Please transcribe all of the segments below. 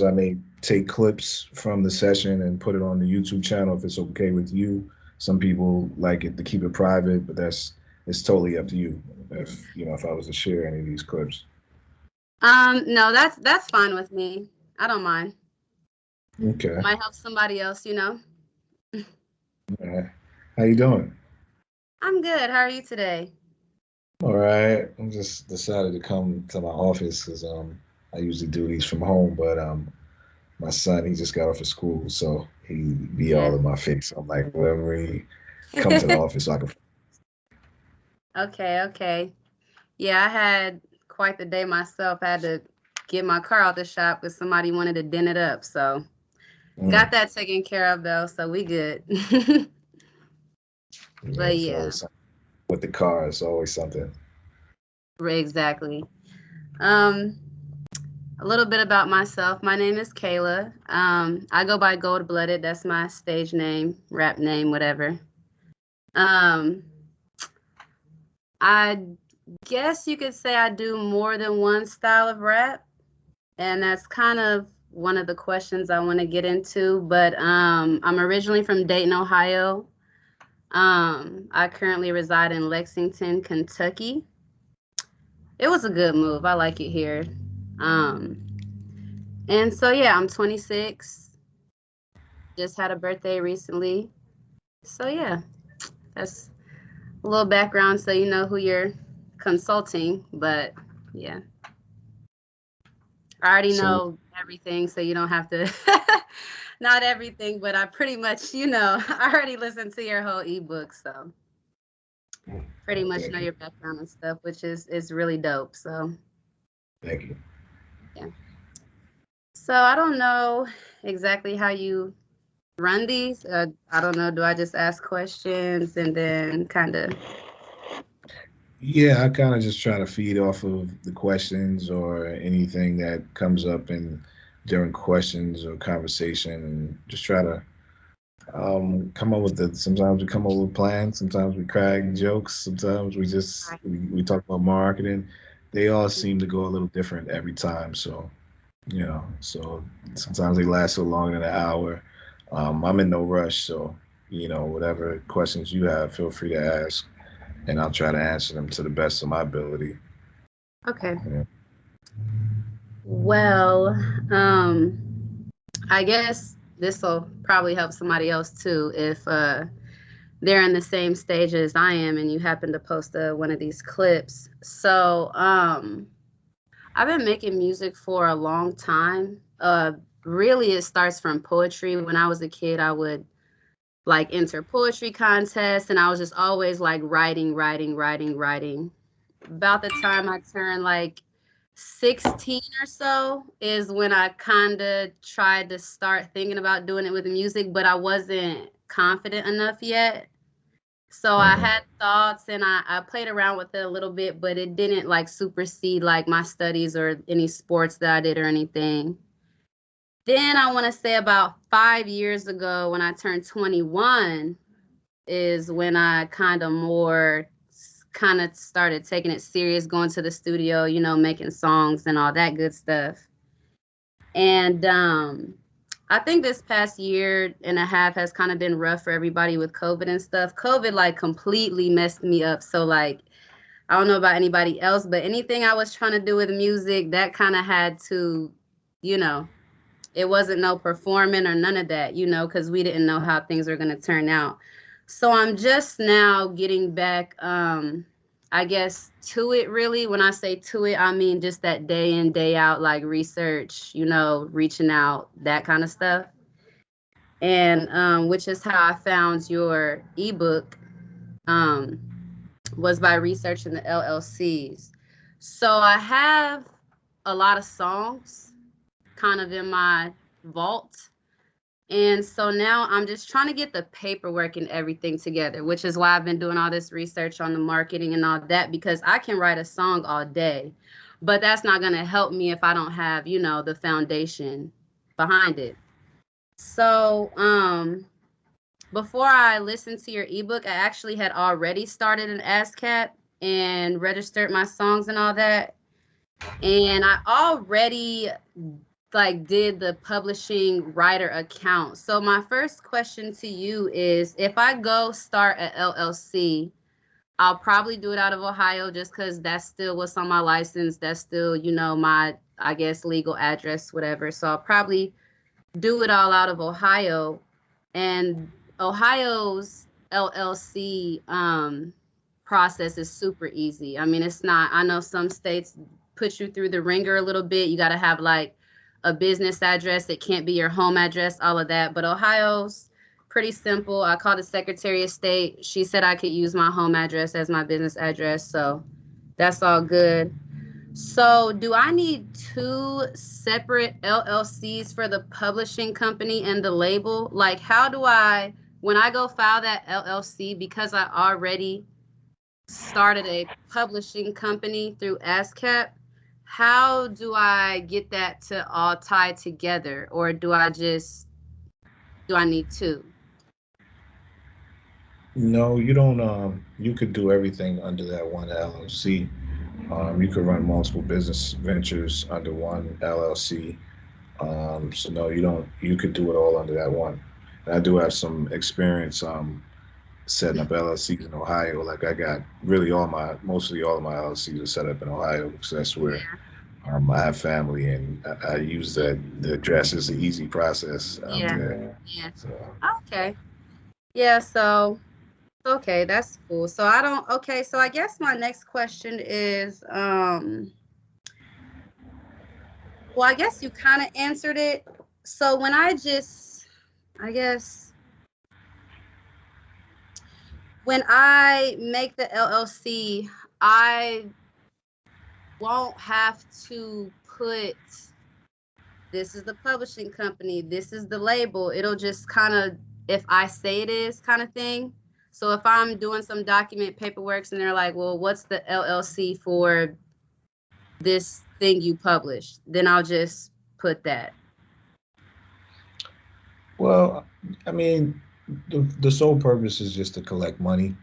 I may take clips from the session and put it on the YouTube channel if it's okay with you. Some people like it to keep it private, but that's it's totally up to you. If I was to share any of these clips. No, that's fine with me. I don't mind. Okay. Might help somebody else, you know. All right. How you doing? I'm good. How are you today? All right. I just decided to come to my office because I usually do these from home, but my son he just got off of school, so he be Yeah. all in my face. I'm like, let me come to the office so I can. Okay, okay. Yeah, I had quite the day myself. I had to get my car out the shop because somebody wanted to dent it up. So got Mm, that taken care of though. So we good. yeah, But it's yeah, always something with the car. It's always something. exactly. Um, a little bit about myself. My name is Kayla. I go by Gold Blooded. That's my stage name, rap name, whatever. Um, I guess you could say I do more than one style of rap, and that's kind of one of the questions I want to get into. But I'm originally from Dayton, Ohio. I currently reside in Lexington, Kentucky. It was a good move. I like it here. Um, and so yeah, I'm 26. Just had a birthday recently. So yeah, that's a little background so you know who you're consulting. But yeah, I already So know everything, so you don't have to. Not everything, but I pretty much, I already listened to your whole ebook, so pretty much know thank you, your background and stuff, which is really dope. So thank you. yeah. So I don't know exactly how you run these. I don't know. Do I just ask questions and then kind of? Yeah, I kind of just try to feed off of the questions or anything that comes up in during questions or conversation, and just try to come up with the. Sometimes we come up with plans. Sometimes we crack jokes. Sometimes we talk about marketing. They all seem to go a little different every time. So sometimes they last so long than an hour. I'm in no rush, so whatever questions you have, feel free to ask, and I'll try to answer them to the best of my ability. Okay. Yeah. Well, I guess this will probably help somebody else too if they're in the same stage as I am and you happen to post one of these clips. So, I've been making music for a long time. Really, it starts from poetry. When I was a kid, I would like enter poetry contests, and I was just always like writing, writing, writing, writing. About the time I turned like 16 or so is when I kind of tried to start thinking about doing it with music, but I wasn't confident enough yet. So I Hmm. had thoughts and I played around with it a little bit, but it didn't like supersede like my studies or any sports that I did or anything. Then I want to say about 5 years ago when I turned 21 is when I kind of more kind of started taking it serious, going to the studio, making songs and all that good stuff. And I think this past year and a half has kind of been rough for everybody with COVID and stuff. COVID like completely messed me up. So like I don't know about anybody else, but anything I was trying to do with music, that kind of had to, you know, it wasn't no performing or none of that, because we didn't know how things were going to turn out. So I'm just now getting back, I guess, to it really. When I say to it, I mean just that day in, day out, like research, reaching out, that kind of stuff. And which is how I found your ebook, um, was by researching the LLCs. So I have a lot of songs kind of in my vault. And so now I'm just trying to get the paperwork and everything together, which is why I've been doing all this research on the marketing and all that, because I can write a song all day, but that's not going to help me if I don't have, the foundation behind it. So, before I listened to your ebook, I actually had already started an ASCAP and registered my songs and all that. And I already like did the publishing writer account. So my first question to you is, if I go start a LLC, I'll probably do it out of Ohio just because that's still what's on my license. That's still, my, I guess, legal address, whatever. So I'll probably do it all out of Ohio. And Ohio's LLC process is super easy. I mean, it's not, I know some states put you through the ringer a little bit. You got to have like a business address. It can't be your home address, all of that. But Ohio's pretty simple. I called the Secretary of State. She said I could use my home address as my business address. So that's all good. So do I need two separate LLCs for the publishing company and the label? Like, how do I, when I go file that LLC, because I already started a publishing company through ASCAP, how do I get that to all tie together? Or do I need two? No, you don't. You could do everything under that one LLC. You could run multiple business ventures under one LLC. So no, you don't. You could do it all under that one. And I do have some experience setting up LLCs in Ohio. Like I got really mostly all of my LLCs are set up in Ohio because that's where Yeah, I have family, and I use that the address is an easy process yeah, there. yeah. So Okay. Yeah, so okay, that's cool. So I don't okay, so I guess my next question is well, I guess you kind of answered it. So when I guess when I make the LLC, I won't have to put this is the publishing company, this is the label. It'll just kind of, if I say it is kind of thing. So if I'm doing some document paperwork and they're like, well, what's the LLC for this thing you published? Then I'll just put that. well, I mean, the sole purpose is just to collect money.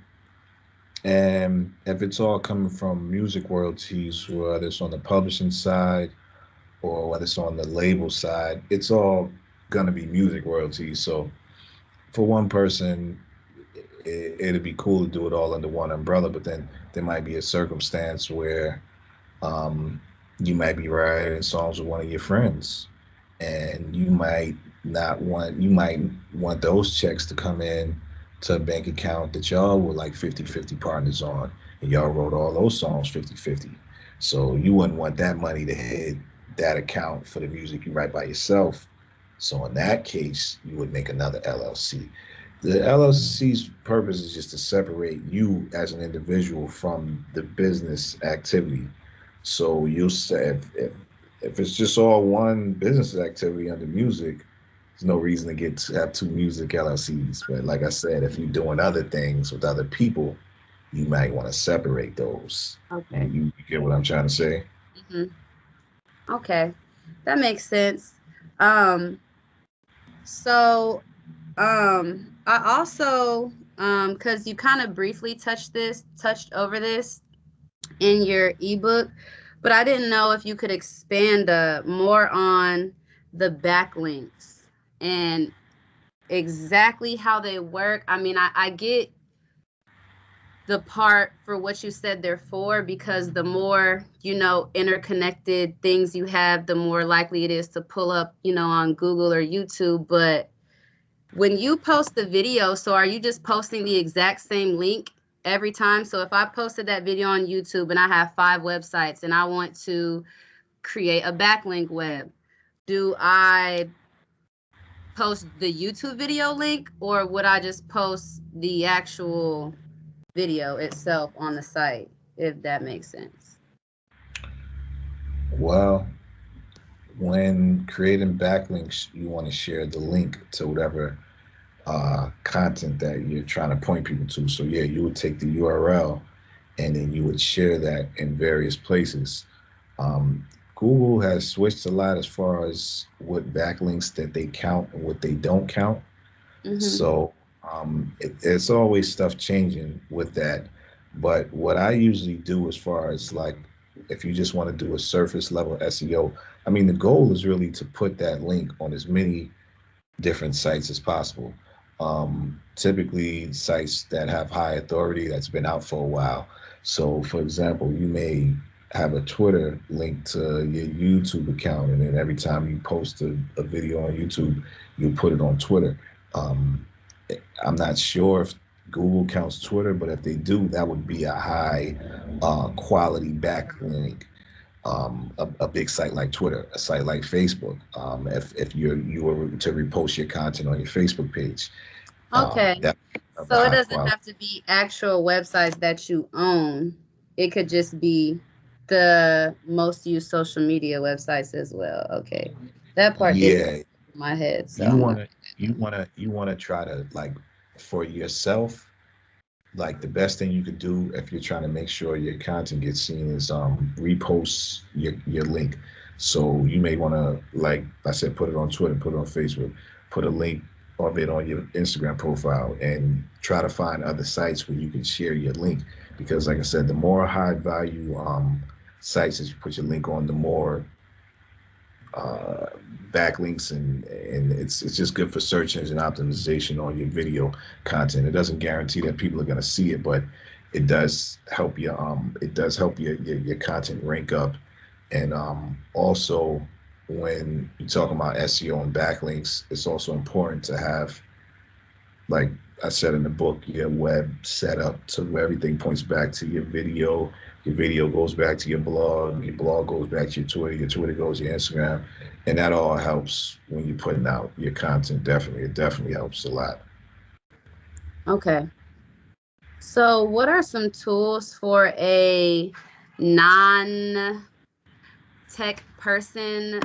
And if it's all coming from music royalties, whether it's on the publishing side or whether it's on the label side, it's all gonna be music royalties. So for one person, it'd be cool to do it all under one umbrella, but then there might be a circumstance where um, you might be writing songs with one of your friends, and you might want those checks to come in to a bank account that y'all were like 50-50 partners on, and y'all wrote all those songs 50-50. So you wouldn't want that money to hit that account for the music you write by yourself. So in that case, you would make another LLC. The LLC's purpose is just to separate you as an individual from the business activity. So you'll say if it's just all one business activity under music, there's no reason to get to have two music LLCs. But like I said, if you're doing other things with other people, you might want to separate those. Okay. You get what I'm trying to say? Hmm. Okay. That makes sense. Um, so I also because you kind of briefly touched over this in your ebook, but I didn't know if you could expand more on the backlinks and exactly how they work. I mean, I get the part for what you said they're for, because the more, interconnected things you have, the more likely it is to pull up, on Google or YouTube. But when you post the video, so are you just posting the exact same link every time? So if I posted that video on YouTube and I have 5 websites and I want to create a backlink web, do I post the YouTube video link, or would I just post the actual video itself on the site, if that makes sense? Well, when creating backlinks, you want to share the link to whatever content that you're trying to point people to. So yeah, you would take the URL and then you would share that in various places. Um, Google has switched a lot as far as what backlinks that they count and what they don't count. Mm-hmm. So it's always stuff changing with that. But what I usually do as far as like, if you just want to do a surface level SEO, I mean, the goal is really to put that link on as many different sites as possible. Typically, sites that have high authority that's been out for a while. So, for example, you may have a Twitter link to your YouTube account, and then every time you post a video on YouTube, you put it on Twitter. Um, I'm not sure if Google counts Twitter, but if they do, that would be a high quality backlink. A big site like Twitter, a site like Facebook. If you were to repost your content on your Facebook page, Okay. that of a So it high doesn't quality. have to be actual websites that you own. It could just be the most used social media websites as well. Okay. That part didn't come Yeah, to my head, so you I'm gonna. wanna you wanna try to like for yourself. Like the best thing you could do if you're trying to make sure your content gets seen is repost your link. So you may want to, like I said, put it on Twitter, put it on Facebook, put a link of it on your Instagram profile, and try to find other sites where you can share your link. Because like I said, the more high value sites that you put your link on, the more uh, backlinks, and it's just good for search engine optimization on your video content. It doesn't guarantee that people are going to see it, but it does help your content rank up. And also when you talk about SEO and backlinks, it's also important to have, like I said in the book, your web set up to where everything points back to your video goes back to your blog goes back to your Twitter goes to your Instagram, and that all helps when you're putting out your content. Definitely, it definitely helps a lot. Okay. So what are some tools for a non tech person,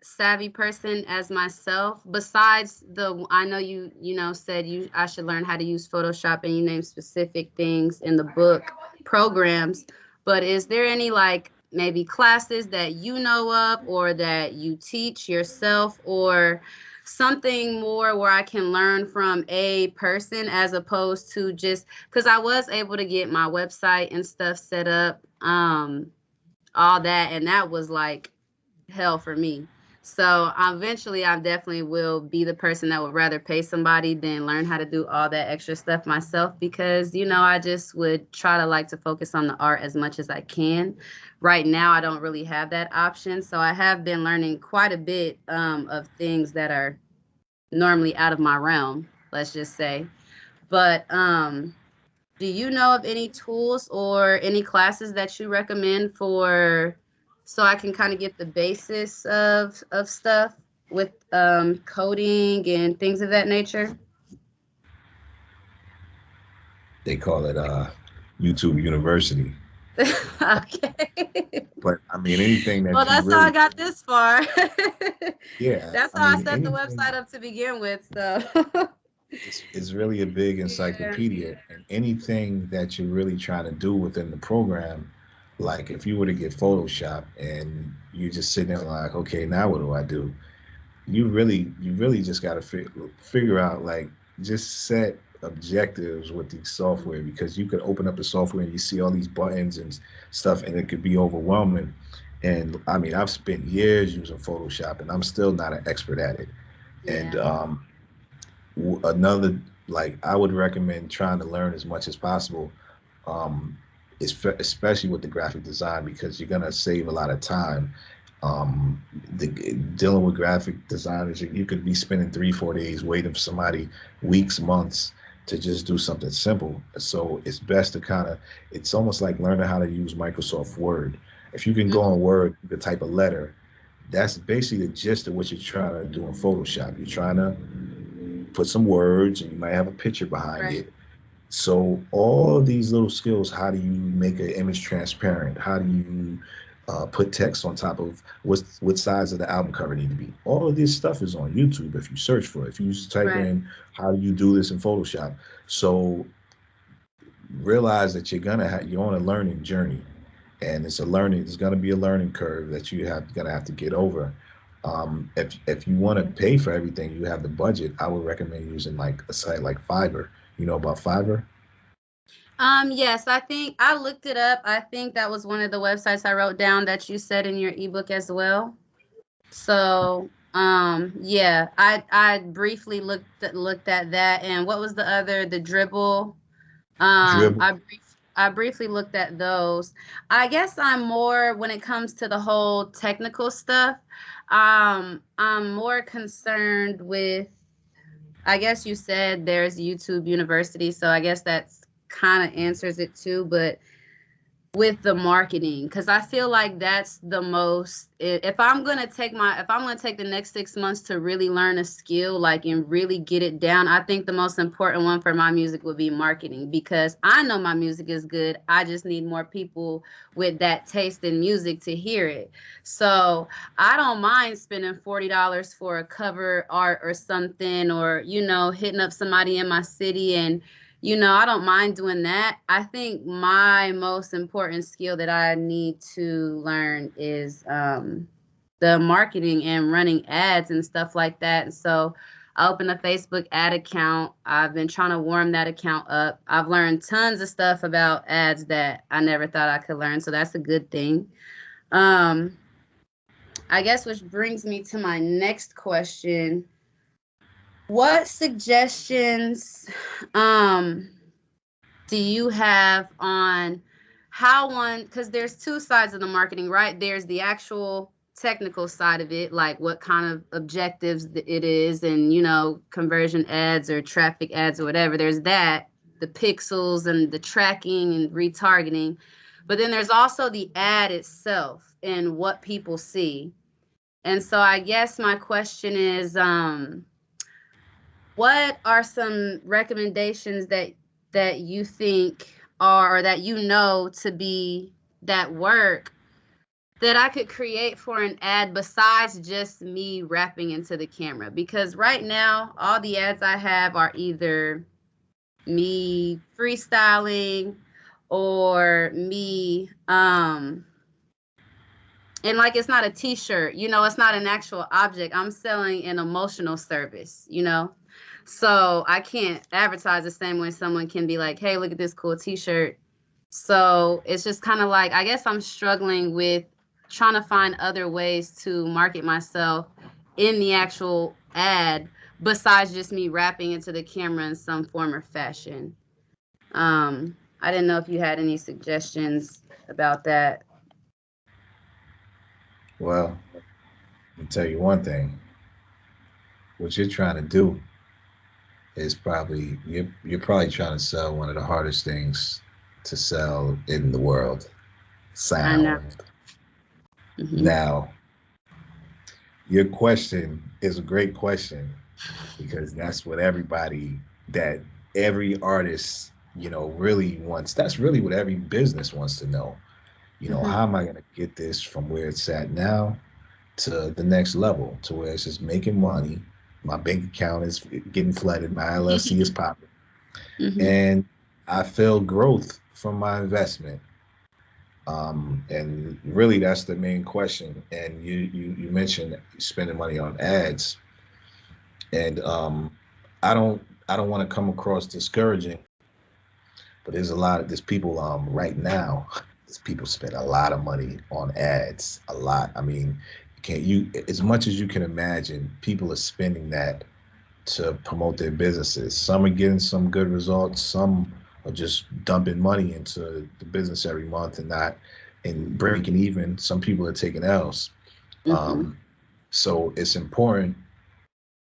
savvy person as myself, besides the, I know you said I should learn how to use Photoshop, and you name specific things in the book, programs, but is there any like maybe classes that you know of or that you teach yourself, or something more where I can learn from a person as opposed to just, because I was able to get my website and stuff set up, all that, and that was like hell for me. So eventually I definitely will be the person that would rather pay somebody than learn how to do all that extra stuff myself, because I just would try to like to focus on the art as much as I can. Right now I don't really have that option, so I have been learning quite a bit of things that are normally out of my realm, let's just say. But do you know of any tools or any classes that you recommend for, so I can kind of get the basis of stuff with coding and things of that nature? They call it YouTube University. Okay. But I mean, anything Well, that you that's how I really, got this far. yeah, That's I how I mean, set the anything website up to begin with. So, is really a big yeah. encyclopedia, and anything that you're really trying to do within the program, like if you were to get Photoshop and you're just sitting there like, okay, now what do I do? You really just got to figure out, like, just set objectives with the software, because you could open up the software and you see all these buttons and stuff, and it could be overwhelming. And I mean, I've spent years using Photoshop and I'm still not an expert at it. And Yeah. another, like, I would recommend trying to learn as much as possible, um, especially with the graphic design, because you're gonna save a lot of time. Dealing with graphic designers, you could be spending 3 4 days waiting for somebody, weeks, months, to just do something simple. So it's best to kind of, it's almost like learning how to use Microsoft Word. If you can go Mhm. on Word, you can type a letter. That's basically the gist of what you're trying to do in Photoshop. You're trying to put some words and you might have a picture behind Right. it. So all of these little skills, how do you make an image transparent? How do you put text on top of what size of the album cover need to be? All of this stuff is on YouTube if you search for it. If you just type Right. in how do you do this in Photoshop. So realize that you're on a learning journey, and it's going to be a learning curve that gonna have to get over. If you want to pay for everything, you have the budget. I would recommend using like a site like Fiverr. You know about Fiverr? Yes, I think I looked it up. I think that was one of the websites I wrote down that you said in your ebook as well. So, yeah, I briefly looked at that, and what was the other, the dribble? Dribble. I briefly looked at those. I guess I'm more when it comes to the whole technical stuff. I'm more concerned with. I guess you said there's YouTube University, so I guess that's kind of answers it too. But with the marketing, because I feel like that's the most, if I'm going to take if I'm going to take the next 6 months to really learn a skill, like, and really get it down, I think the most important one for my music would be marketing, because I know my music is good. I just need more people with that taste in music to hear it. So I don't mind spending $40 for a cover art or something, or, hitting up somebody in my city, and I don't mind doing that. I think my most important skill that I need to learn is the marketing and running ads and stuff like that. And so I opened a Facebook ad account. I've been trying to warm that account up. I've learned tons of stuff about ads that I never thought I could learn. So that's a good thing. Um, I guess which brings me to my next question. What suggestions um do you have on how one, because there's two sides of the marketing, right? There's the actual technical side of it, like what kind of objectives it is, and conversion ads or traffic ads or whatever. There's that, the pixels and the tracking and retargeting. But then there's also the ad itself and what people see. And so I guess my question is, what are some recommendations that you think are, or that to be, that work, that I could create for an ad besides just me rapping into the camera? Because right now all the ads I have are either me freestyling or me and like, it's not a t-shirt, it's not an actual object. I'm selling an emotional service. So I can't advertise the same way someone can be like, hey, look at this cool t-shirt. So it's just kind of like, I guess I'm struggling with trying to find other ways to market myself in the actual ad besides just me rapping into the camera in some form or fashion. I didn't know if you had any suggestions about that. Well, I'll tell you one thing. What you're trying to do is probably you're probably trying to sell one of the hardest things to sell in the world, I know. sound. Hmm. Now, your question is a great question because that's what that every artist, really wants. That's really what every business wants to know. Hmm. How am I going to get this from where it's at now to the next level, to where it's just making money. My bank account is getting flooded. My LLC is popping, Hmm. and I feel growth from my investment. And really, that's the main question. And you mentioned spending money on ads, and I don't want to come across discouraging, but there's people right now. There's people spend a lot of money on ads, a lot. I mean, can you as much as you can imagine, people are spending that to promote their businesses. Some are getting some good results. Some are just dumping money into the business every month and not and breaking even. Some people are taking L's. Hmm. Um, so it's important.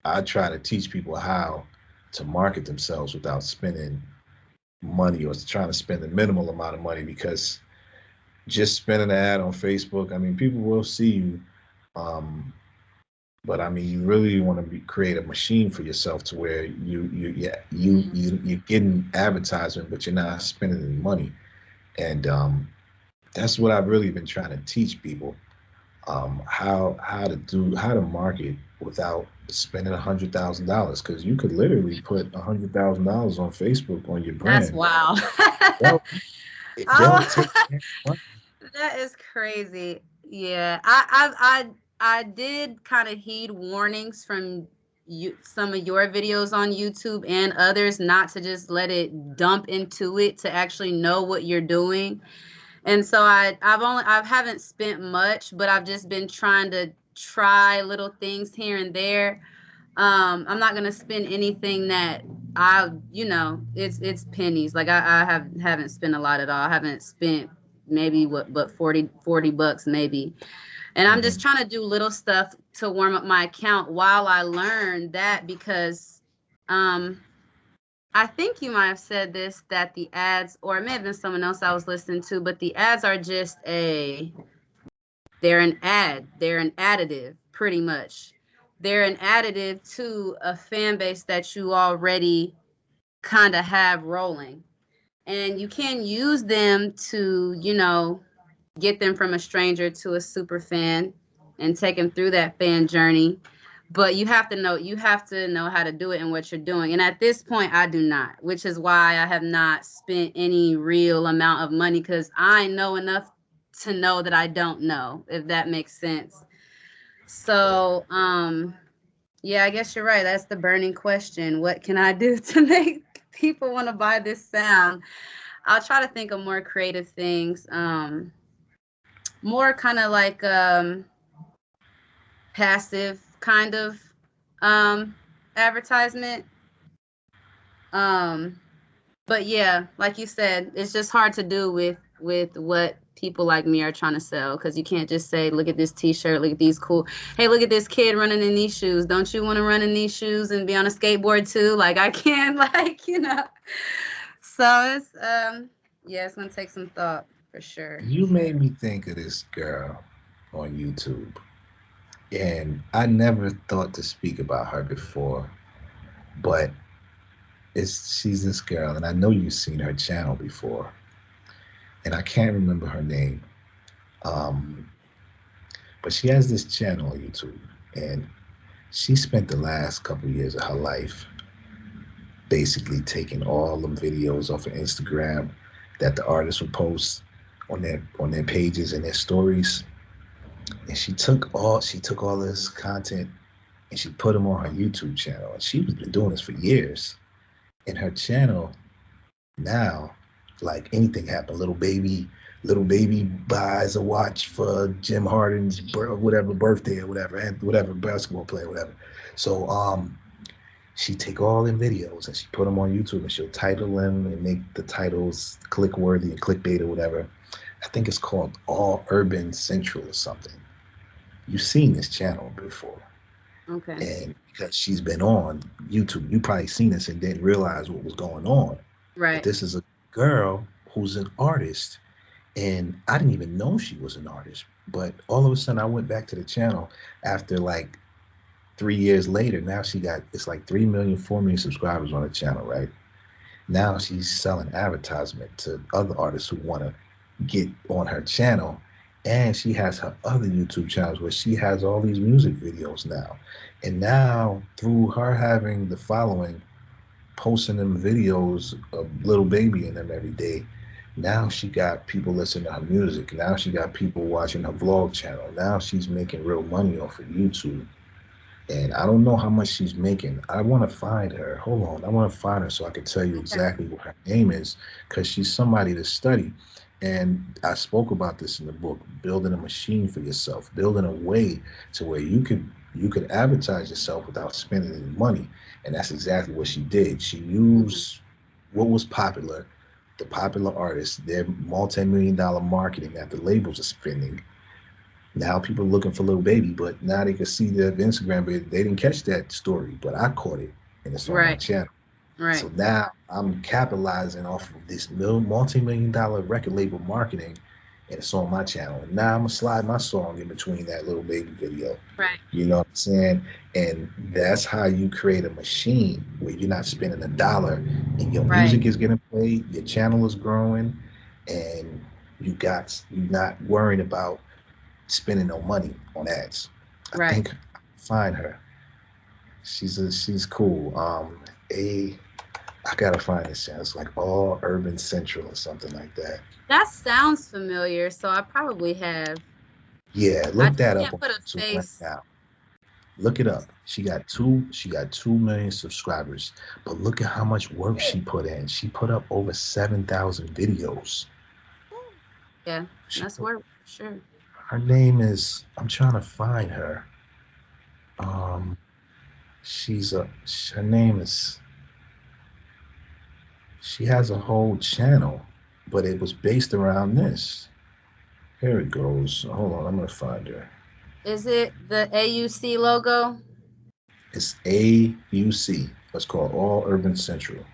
I try to teach people how to market themselves without spending money or trying to spend a minimal amount of money because just spending an ad on Facebook, I mean, people will see you. Um, but I mean, you really want to create a machine for yourself to where you're getting advertisement, but you're not spending any money. And that's what I've really been trying to teach people how to market without spending $100,000 because you could literally put $100,000 on Facebook on your That's brand. wild. They'll, they'll Oh, take that money. that is crazy. Yeah, I did kind of heed warnings from some of your videos on YouTube and others, not to just let it dump into it, to actually know what you're doing. And so I haven't spent much, but I've just been trying to try little things here and there. I'm not gonna spend anything that it's pennies. Like I haven't spent a lot at all. I haven't spent maybe what but 40 bucks maybe. And I'm just Hmm. trying to do little stuff to warm up my account while I learn that, because um I think you might have said this, that the ads, or it may have been someone else I was listening to, but the ads are just they're an ad. They're an additive, pretty much. They're an additive to a fan base that you already kind of have rolling. And you can use them to, get them from a stranger to a super fan and take them through that fan journey. But you have to know how to do it and what you're doing. And at this point I do not, which is why I have not spent any real amount of money, because I know enough to know that I don't know, if that makes sense. So yeah, I guess you're right. That's the burning question. What can I do to make people want to buy this sound? I'll try to think of more creative things. More kind of like passive kind of um advertisement. Um but yeah, like you said, it's just hard to do with what people like me are trying to sell, because you can't just say, look at this t-shirt, look at these cool, hey, look at this kid running in these shoes, don't you want to run in these shoes and be on a skateboard too? Like I can't, so it's yeah, it's gonna take some thought for sure. You made me think of this girl on YouTube, and I never thought to speak about her before, but she's this girl, and I know you've seen her channel before, and I can't remember her name. Um, but she has this channel on YouTube, and she spent the last couple of years of her life basically taking all the videos off of Instagram that the artists would post on their pages and their stories, and she took all this content and she put them on her YouTube channel. And she's been doing this for years. And her channel now, like anything happened, little baby buys a watch for Jim Harden's whatever birthday or whatever, and whatever basketball player, whatever. So she take all them videos and she put them on YouTube, and she'll title them and make the titles click worthy and clickbait or whatever. I think it's called All Urban Central or something. You've seen this channel before. Okay. And because she's been on YouTube, you probably seen this and didn't realize what was going on. But Right. this is a girl who's an artist, and I didn't even know she was an artist. But all of a sudden, I went back to the channel after like 3 years later. Now she got it's like 3 million, 4 million subscribers on the channel, right? Now she's selling advertisement to other artists who want to get on her channel. And she has her other YouTube channels where she has all these music videos now. And now, through her having the following, posting them videos of little baby in them every day, now she got people listening to her music. Now she got people watching her vlog channel. Now she's making real money off of YouTube, and I don't know how much she's making. I want to find her. Hold on, I want to find her so I can tell you Okay. exactly what her name is, because she's somebody to study. And I spoke about this in the book, building a machine for yourself, building a way to where you could advertise yourself without spending any money. And that's exactly what she did. She Hmm. used what was popular, the popular artists, their multi-million dollar marketing that the labels are spending. Now people are looking for little baby, but now they can see the Instagram, but they didn't catch that story, but I caught it, and it's on my Right. channel. So Right. now I'm capitalizing off of this multi-million dollar record label marketing, and it's on my channel. And now I'm gonna slide my song in between that little baby video. Right. You know what I'm saying? And that's how you create a machine where you're not spending a dollar, and your Right. music is getting played, your channel is growing, and you're not worrying about spending no money on ads. I Right. think I find her. She's cool. A I gotta find this channel. It's like All Urban Central or something like that. That sounds familiar, so I probably have. Yeah, I look just that up can't on put a YouTube right face. now. Look it up. She got 2 million subscribers. But look at how much work she put in. She put up over 7,000 videos. Yeah, She that's put work for sure. Her name is, I'm trying to find her. Um, she's a, her name is, she has a whole channel, but it was based around this. Here it goes. Hold on, I'm gonna find her. Is it the AUC logo? It's AUC. It's called All Urban Central.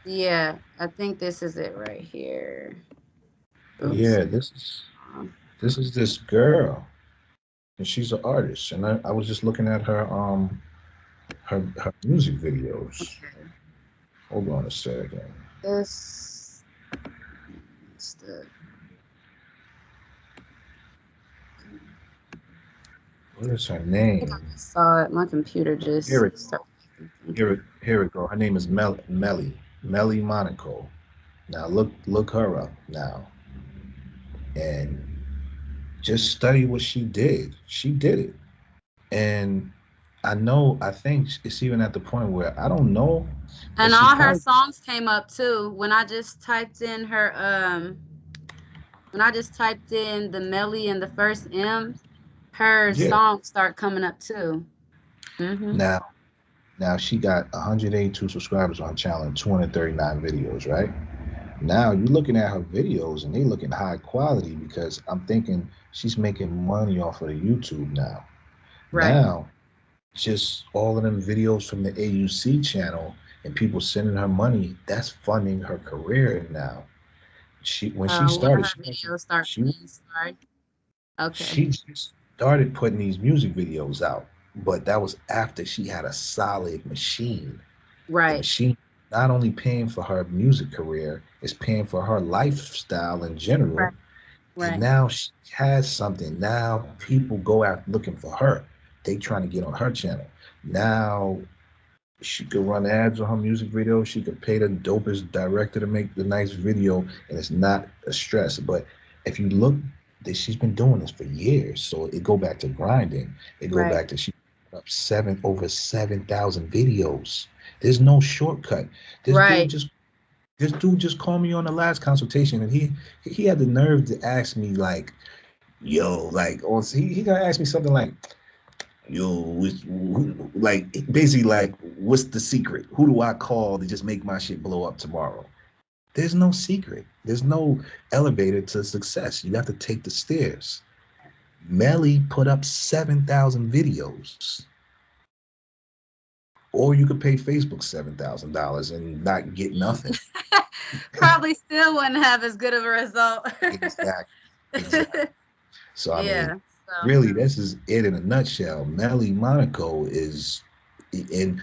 Yeah, I think this is it right here. Oops. Yeah, this is this girl, and she's an artist. And I was just looking at her music videos. Okay. Hold on a second. This is the What is her I think I name? just saw it. My computer Here just it started here thinking. it here it go. Her name is Melly Monaco. Now look her up now and just study what she did. She did it. And I think it's even at the point where I don't know, but And she all her probably, songs came up too. When I just typed in the Melly and the first M, her yeah. songs start coming up too. Mm-hmm. Now now she got 182 subscribers on her channel and 239 videos, right? Now you're looking at her videos and they looking high quality because I'm thinking she's making money off of the YouTube now. Right. Now, just all of them videos from the AUC channel and people sending her money, that's funding her career now. She when she One of started, her videos start she playing. Sorry. Okay. she just started putting these music videos out, but that was after she had a solid machine. The Right. machine not only paying for her music career, it's paying for her lifestyle in general. Right. And Right. now she has something. Now people go out looking for her. They trying to get on her channel. Now she could run ads on her music video. She could pay the dopest director to make the nice video, and it's not a stress. But if you look, that she's been doing this for years, so it go back to grinding. It go Right. back to she put up over 7,000 videos. There's no shortcut. This dude Right. just this dude just called me on the last consultation, and he had the nerve to ask me like, "Yo, like," or he gonna ask me something like, yo, like basically like, what's the secret? Who do I call to just make my shit blow up tomorrow? There's no secret. There's no elevator to success. You have to take the stairs. Melly put up 7,000 videos, or you could pay Facebook $7,000 and not get nothing. Probably still wouldn't have as good of a result. Exactly. Exactly. So I mean, Yeah. So really, this is it in a nutshell. Melly Monaco is, and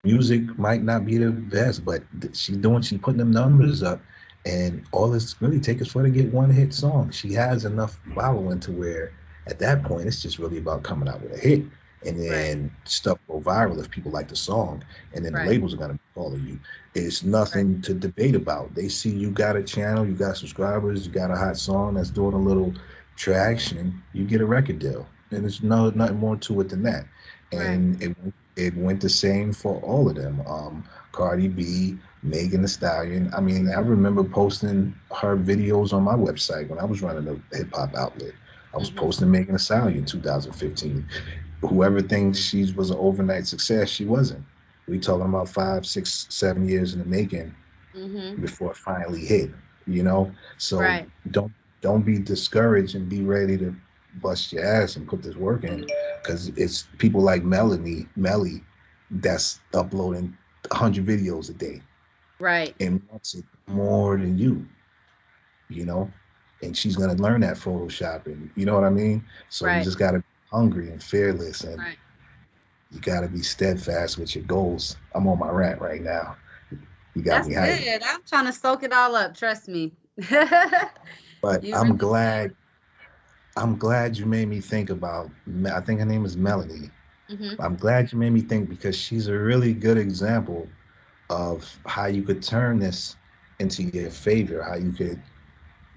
music might not be the best, but she putting them numbers up, and all it's really take is for her to get one hit song. She has enough following to where at that point it's just really about coming out with a hit, and right. then stuff go viral if people like the song, and then the Right. labels are gonna follow you. It's Right. nothing to debate about. They see you got a channel, you got subscribers, you got a hot song that's doing a little traction, you get a record deal, and there's nothing more to it than that. Right. And it went the same for all of them. Cardi B, Megan Thee Stallion. I mean, I remember posting her videos on my website when I was running a hip hop outlet. I was Mm-hmm. posting Megan Thee Stallion in 2015. Whoever thinks she was an overnight success, she wasn't. We talking about 5, 6, 7 years in the making Mm-hmm. before it finally hit. You know, so Right. don't don't be discouraged and be ready to bust your ass and put this work in, because it's people like Melly, that's uploading 100 videos a day Right. and wants it more than you know, and she's gonna learn that Photoshop, and you know what I mean. So you Right. just gotta be hungry and fearless, and Right. you gotta be steadfast with your goals. I'm on my rant right now. You got That's me hyped, good. I'm trying to soak it all up. Trust me. but You really good. I'm glad you made me think about. I think her name is Melanie. Mm-hmm. I'm glad you made me think because she's a really good example of how you could turn this into your favor, how you could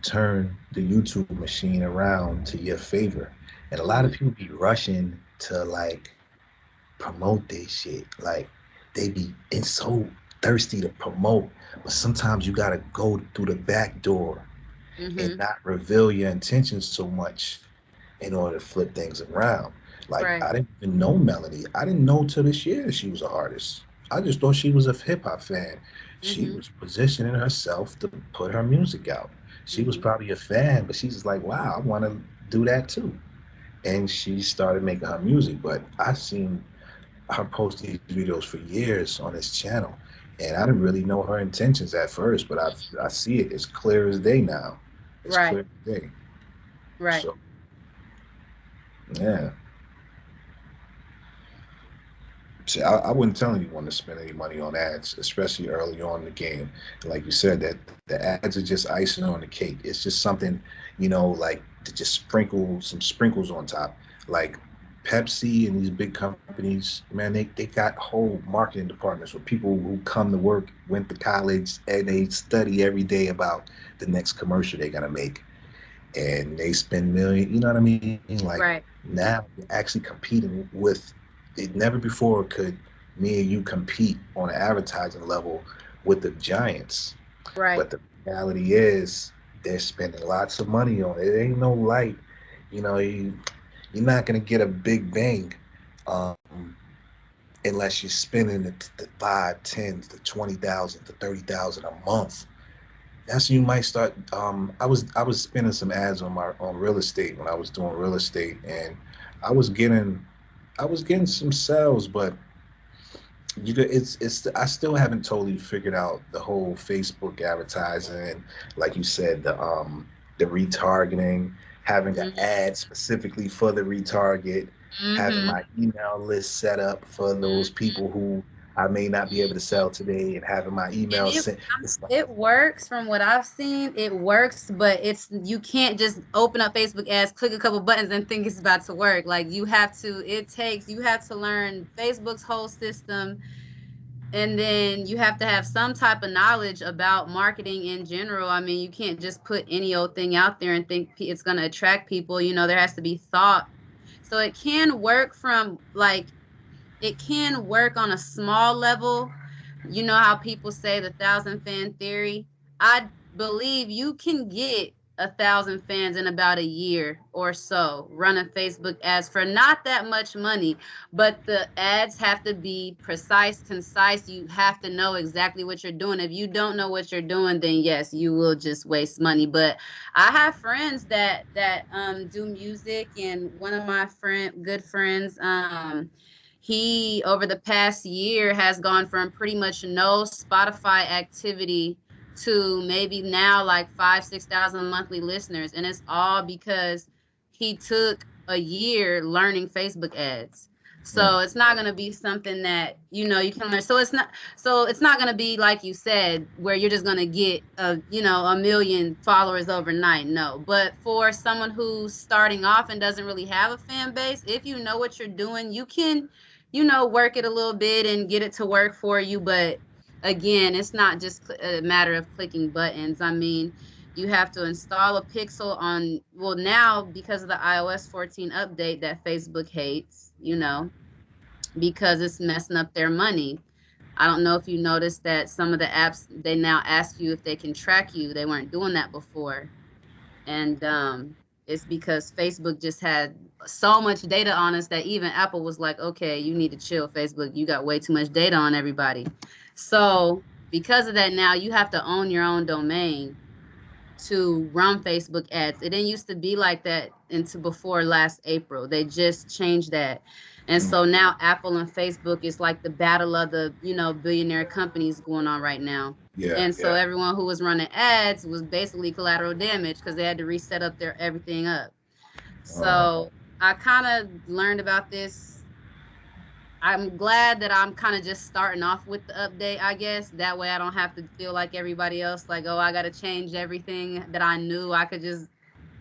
turn the YouTube machine around to your favor. And a lot of Mm-hmm. people be rushing to like promote their shit. Like they be and so thirsty to promote, but sometimes you gotta go through the back door and Mm-hmm. not reveal your intentions so much. in order to flip things around. Like Right. I didn't even know Melody. I didn't know till this year that she was an artist. I just thought she was a hip hop fan. She Mhm. was positioning herself to put her music out. She was Mhm. probably a fan, but she's just like, wow, I want to do that too. And she started making her music. But I seen her post these videos for years on this channel, and I didn't really know her intentions at first, but I see it as clear as day now. It's Right. clear as day. Right. So yeah. See, I wouldn't tell anyone to spend any money on ads, especially early on in the game. Like you said, that the ads are just icing on the cake. It's just something, like to just sprinkle some sprinkles on top. Like Pepsi and these big companies, man, they got whole marketing departments with people who come to work, went to college, and they study every day about the next commercial they're gonna make, and they spend million. You know what I mean? Like Right. now you're actually competing with it. Never before could me and you compete on an advertising level with the giants. Right. But the reality is they're spending lots of money on it. It ain't no light. You're not gonna get a big bang unless you're spending the 5, 10, the 20,000, the 30,000 a month. That's when you might start. I was spending some ads on real estate when I was doing real estate, and I was getting I was getting some sales, but it's I still haven't totally figured out the whole Facebook advertising, like you said, the retargeting, having an Mhm. ad specifically for the retarget, having Mhm. my email list set up for those people who I may not be able to sell today, and having my And email sent. It's like, it works from what I've seen. It works, but you can't just open up Facebook ads, click a couple buttons, and think it's about to work. Like you have to learn Facebook's whole system, and then you have to have some type of knowledge about marketing in general. I mean, you can't just put any old thing out there and think it's going to attract people. There has to be thought. So it can work on a small level. You know how people say the 1,000 fan theory? I believe you can get 1,000 fans in about a year or so running Facebook ads for not that much money, but the ads have to be precise, concise. You have to know exactly what you're doing. If you don't know what you're doing, then yes, you will just waste money. But I have friends that do music, and one of my good friends, he over the past year has gone from pretty much no Spotify activity to maybe now like 5,000 6,000 monthly listeners, and it's all because he took a year learning Facebook ads. mm, So it's not going to be something that you can learn. So it's not going to be like you said, where you're just going to get a million followers overnight. No, but for someone who's starting off and doesn't really have a fan base, if you know what you're doing, you can work it a little bit and get it to work for you. But again, it's not just a matter of clicking buttons. I mean, you have to install a pixel on, well, now because of the iOS 14 update that Facebook hates, because it's messing up their money. I don't know if you noticed that some of the apps, they now ask you if they can track you. They weren't doing that before. And it's because Facebook just had so much data on us that even Apple was like, okay, you need to chill, Facebook. You got way too much data on everybody. So because of that, now you have to own your own domain to run Facebook ads. It didn't used to be like that until before last April. They just changed that. And mm. so now Apple and Facebook is like the battle of the, billionaire companies going on right now. Yeah, And so yeah. everyone who was running ads was basically collateral damage because they had to reset up their everything up. Uh, So I kind of learned about this. I'm glad that I'm kind of just starting off with the update, I guess. That way I don't have to feel like everybody else, like, oh, I got to change everything that I knew. I could just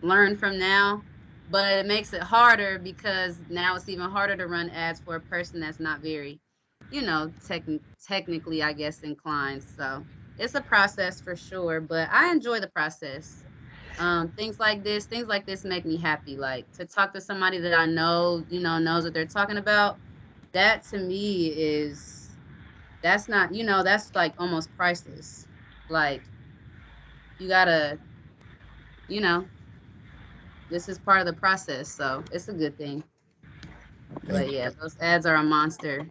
learn from now. But it makes it harder because now it's even harder to run ads for a person that's not very, technically, I guess, inclined. So it's a process for sure, but I enjoy the process. Things like this make me happy. Like to talk to somebody that I know, knows what they're talking about. That to me that's not, that's like almost priceless. Like you gotta, you know, This is part of the process, so it's a good thing. But Thank you. yeah, those ads are a monster.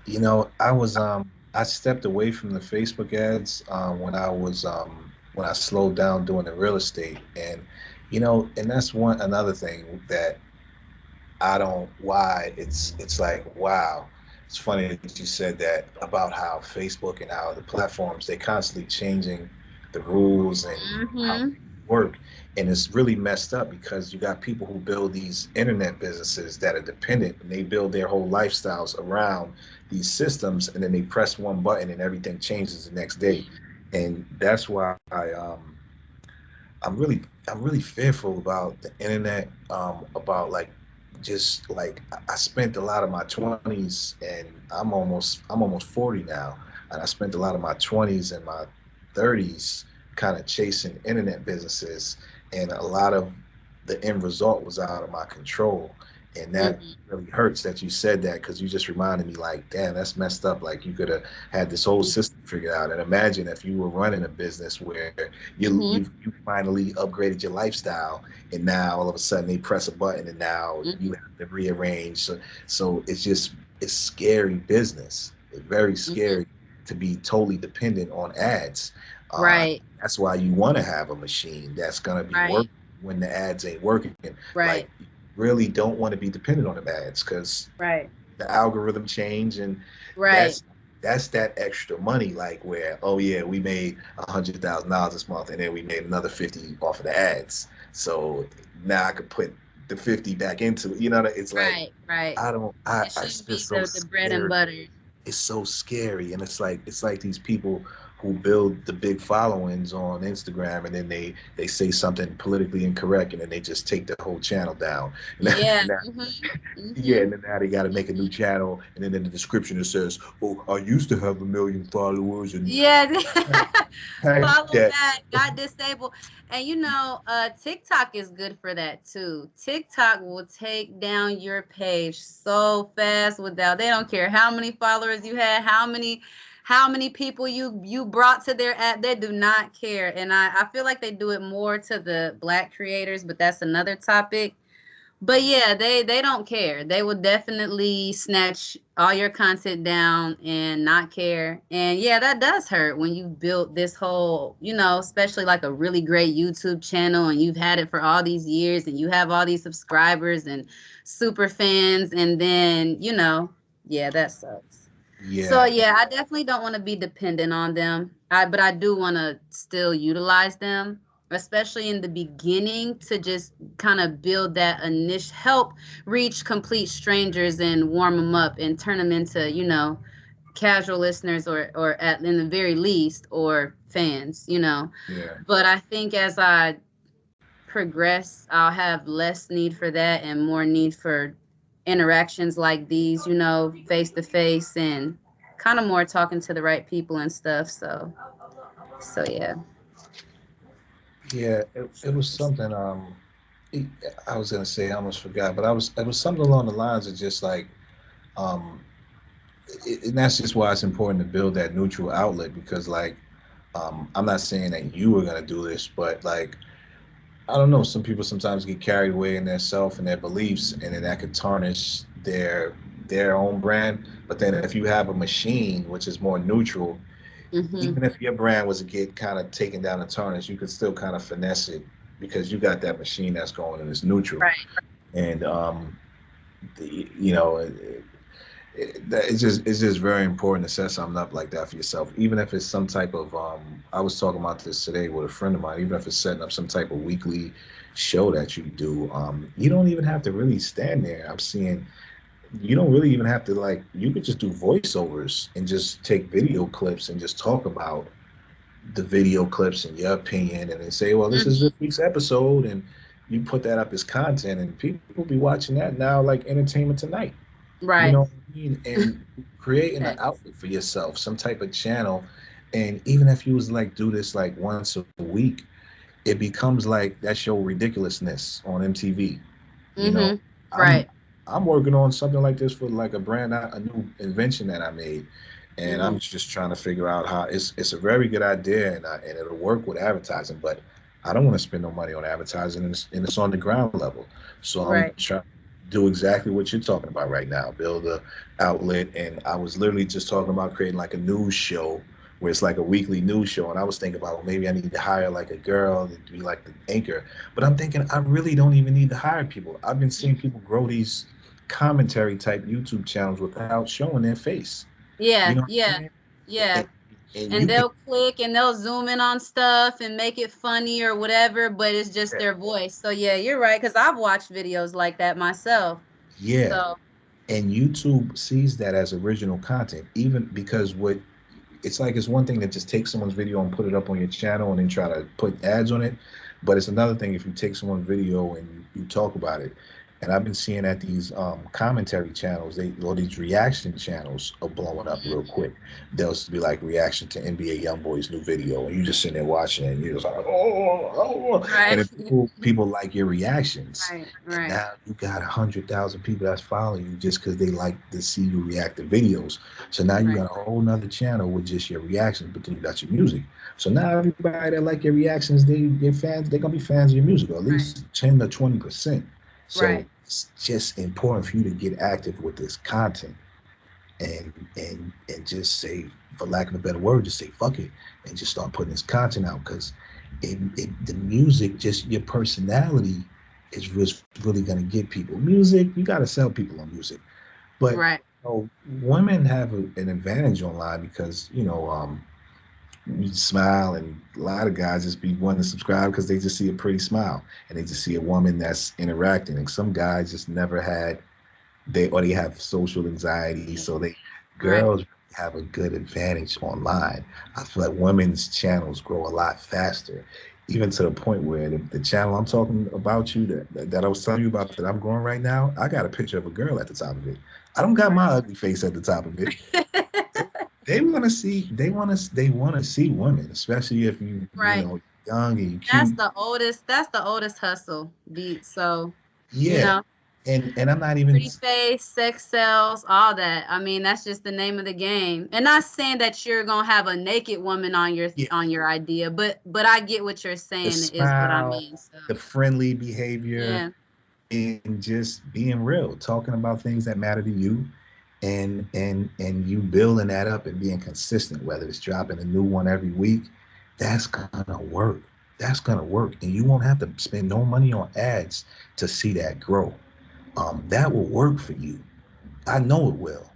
You know, I stepped away from the Facebook ads when I slowed down doing the real estate, and and that's one another thing that I don't why it's like wow. It's funny that you said that about how Facebook and how the platforms they're constantly changing the rules and how Mm-hmm. things work, and it's really messed up because you got people who build these internet businesses that are dependent and they build their whole lifestyles around these systems, and then they press one button and everything changes the next day, and that's why I'm really fearful about the internet. About like just like I spent a lot of my 20s, and I'm almost 40 now, and I spent a lot of my 20s and my 30s kind of chasing internet businesses, and a lot of the end result was out of my control, and that Mm-hmm. really hurts that you said that because you just reminded me like, damn, that's messed up. Like you could have had this whole system figured out, and imagine if you were running a business where Mm-hmm. you finally upgraded your lifestyle, and now all of a sudden they press a button and now you Mm-hmm. have to rearrange. So it's scary business. It's very Mm-hmm. scary to be totally dependent on ads. uh, Right. that's why you want to have a machine that's going to be Right. working when the ads ain't working. Like Right. you really don't want to be dependent on the ads because Right. the algorithm change, and Right. that's that's that extra money, like where, oh yeah, we made $100,000 this month and then we made another 50 off of the ads, so now I could put the 50 back into it. It's like Right. Right. I don't I It it's shouldn't be just so the bread and scary. butter. It's so scary, and it's like these people who build the big followings on Instagram, and then they say something politically incorrect, and then they just take the whole channel down. Yeah. And Mm-hmm. yeah, Mm-hmm. and then now they got to make a new channel, and then in the description it says, "Oh, I used to have 1 million followers, and Yeah. tag Follow that." back, got disabled. And TikTok is good for that too. TikTok will take down your page so fast without they don't care how many followers you had, how many people you brought to their app. They do not care. And I feel like they do it more to the black creators, but that's another topic. But yeah, they don't care. They will definitely snatch all your content down and not care. And yeah, that does hurt when you've built this whole, especially like a really great YouTube channel and you've had it for all these years and you have all these subscribers and super fans, and then, yeah, that sucks. So Yeah, yeah, I definitely don't want to be dependent on them. But I do want to still utilize them, especially in the beginning, to just kind of build that initial help reach complete strangers and warm them up and turn them into, casual listeners, or at in the very least, or fans. yeah, But I think as I progress, I'll have less need for that and more need for interactions like these, face to face, and kind of more talking to the right people and stuff. So yeah. yeah. It was something. it- I was gonna say I almost forgot, but it was something along the lines of just like, um, and that's just why it's important to build that neutral outlet because like, I'm not saying that you were gonna do this, but like I don't know. Some people sometimes get carried away in their self and their beliefs, and then that could tarnish their own brand. But then if you have a machine which is more neutral, Mhm. even if your brand was to get kind of taken down and tarnished, you could still kind of finesse it because you got that machine that's going and it's neutral. Right. And you know, it's just very important to set something up like that for yourself, even if it's some type of I was talking about this today with a friend of mine. Even if it's setting up some type of weekly show that you do, you don't even have to really stand there. I'm seeing you don't really even have to like, you could just do voiceovers and just take video clips and just talk about the video clips and your opinion, and then say, well, this is this Mhm. week's episode, and you put that up as content, and people be watching that now like entertainment tonight. You know Right. what I mean? And creating an Facts. outlet for yourself, some type of channel. And even if you was like do this like once a week, it becomes like that show Ridiculousness on MTV. You know, Mhm. I'm Right. I'm working on something like this for like a brand, a new invention that I made, and I'm Mhm. just trying to figure out how it's a very good idea, and it'll work with advertising, but I don't want to spend no money on advertising, and it's on the ground level. So I'm Right. trying to do exactly what you're talking about right now, build a outlet. And I was literally just talking about creating like a news show where it's like a weekly news show. And I was thinking about, well, maybe I need to hire like a girl to be like the anchor. But I'm thinking I really don't even need to hire people. I've been seeing people grow these commentary type YouTube channels without showing their face. You Yeah, know what yeah, I'm yeah. saying? And And you can, they'll click and they'll zoom in on stuff and make it funny or whatever, but it's just their voice. So yeah, you're right, because I've watched videos like that myself. yeah. So And YouTube sees that as original content, even because what it's like, it's one thing to just take someone's video and put it up on your channel and then try to put ads on it, but it's another thing if you take someone's video and you talk about it. And I've been seeing that these commentary channels, they or these reaction channels are blowing up mhm, real quick. They'll be like reaction to NBA YoungBoy's new video, and you just sitting there watching it, and you're just like, and right, if people like your reactions, right, and right, now you got 100,000 people that's following you just because they like to see you react to videos. So now you right, got a whole nother channel with just your reactions, but then you got your music. So now everybody that like your reactions, they're fans. They're gonna be fans of your music, or at right, least 10 to 20%. So right, it's just important for you to get active with this content and just say, for lack of a better word, just say fuck it and just start putting this content out because the music, just your personality is really gonna get people. Music, you gotta sell people on music, but right. women have an advantage online because you smile, and a lot of guys just be wanting to subscribe because they just see a pretty smile and they just see a woman that's interacting. And some guys just never had they have social anxiety, so they Right. girls have a good advantage online. I feel like women's channels grow a lot faster, even to the point where the channel I'm talking about you that I was telling you about that I'm growing right now, I got a picture of a girl at the top of it. I don't got my ugly face at the top of it. They want to see they want to see women, especially if Right. young and you That's cute. the oldest. That's the oldest hustle beat. So you Yeah, know, and I'm not even pretty face, sex sells, all that. I mean, that's just the name of the game. And not saying that you're gonna have a naked woman yeah, on your idea, but I get what you're the saying is what I smile, mean. So the friendly behavior, yeah, and just being real, talking about things that matter to you, and you building that up and being consistent, whether it's dropping a new one every week, that's gonna work. That's gonna work, and you won't have to spend no money on ads to see that grow. That will work for you. I know it will.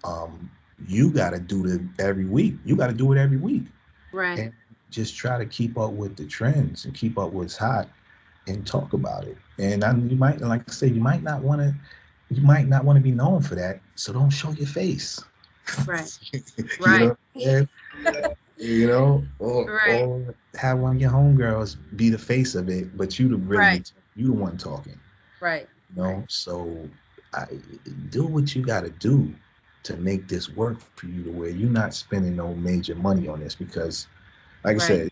Um, you got to do it every week. You got to do it every week, right. and just try to keep up with the trends and keep up what's hot and talk about it. And you might, like I said, you might not want to be known for that. So don't show your face. Right. you Right. know, and, Right. or have one of your homegirls be the face of it, but Right. you the one talking. Right. Right. So I, do what you got to do to make this work for you to where you're not spending no major money on this because, like I Right. said,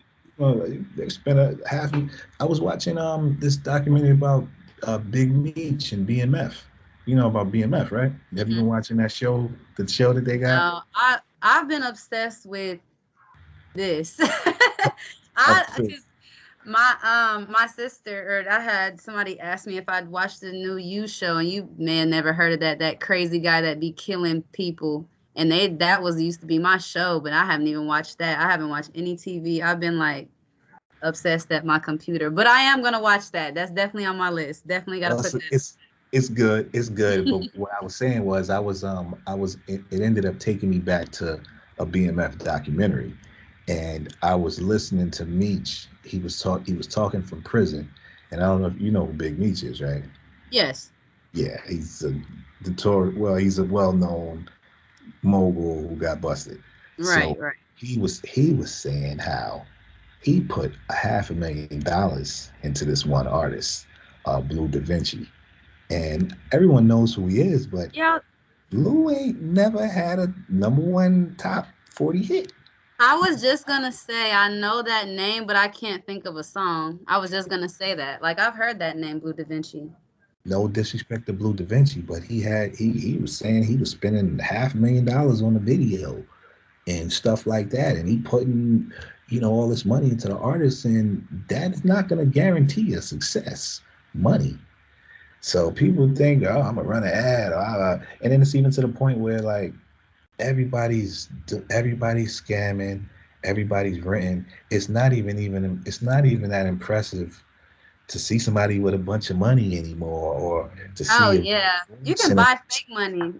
they spent a half. I was watching this documentary about Big Meech and BMF. You know about BMF, right? Have you been Mhm. watching that show? The show that they got? No, I've been obsessed with this. Up I to because my sister or I had somebody ask me if I'd watched the new You show, and you man never heard of that crazy guy that be killing people. And that was used to be my show, but I haven't even watched that. I haven't watched any TV. I've been like obsessed at my computer. But I am gonna watch that. That's definitely on my list. Definitely gotta put so it's good. It's good. But that. what I was saying was it ended up taking me back to a BMF documentary, and I was listening to Meech. He was talking from prison, and I don't know if you know who Big Meech is, right? Yes. Yeah, he's a well-known mogul who got busted. Right, So right. he was saying how he put $500,000 into this one artist, Blue Da Vinci, and everyone knows who he is, but Yeah, Blue ain't never had a number one top 40 hit. I was just gonna say I know that name, but I can't think of a song. I was just gonna say that. Like I've heard that name, Blue Da Vinci. No disrespect to Blue Da Vinci, but he was saying he was spending $500,000 on the video and stuff like that. And he putting, all this money into the artists, and that's not going to guarantee a success. Money. So people think, oh, I'm gonna run an ad, and then it's even to the point where like everybody's scamming, everybody's renting. It's not even that impressive to see somebody with a bunch of money anymore, or to Oh see a yeah, you voice can in a, buy fake money.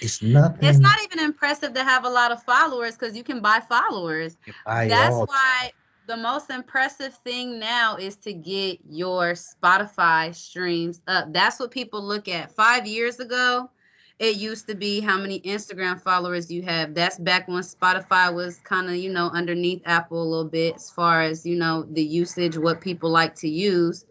it's It's nothing. not even impressive to have a lot of followers because you can buy followers. You buy it That's all. why the most impressive thing now is to get your Spotify streams up. That's what people look at. 5 years ago, it used to be how many Instagram followers you have. That's back when Spotify was kind of, underneath Apple a little bit as far as, the usage, what people like to use.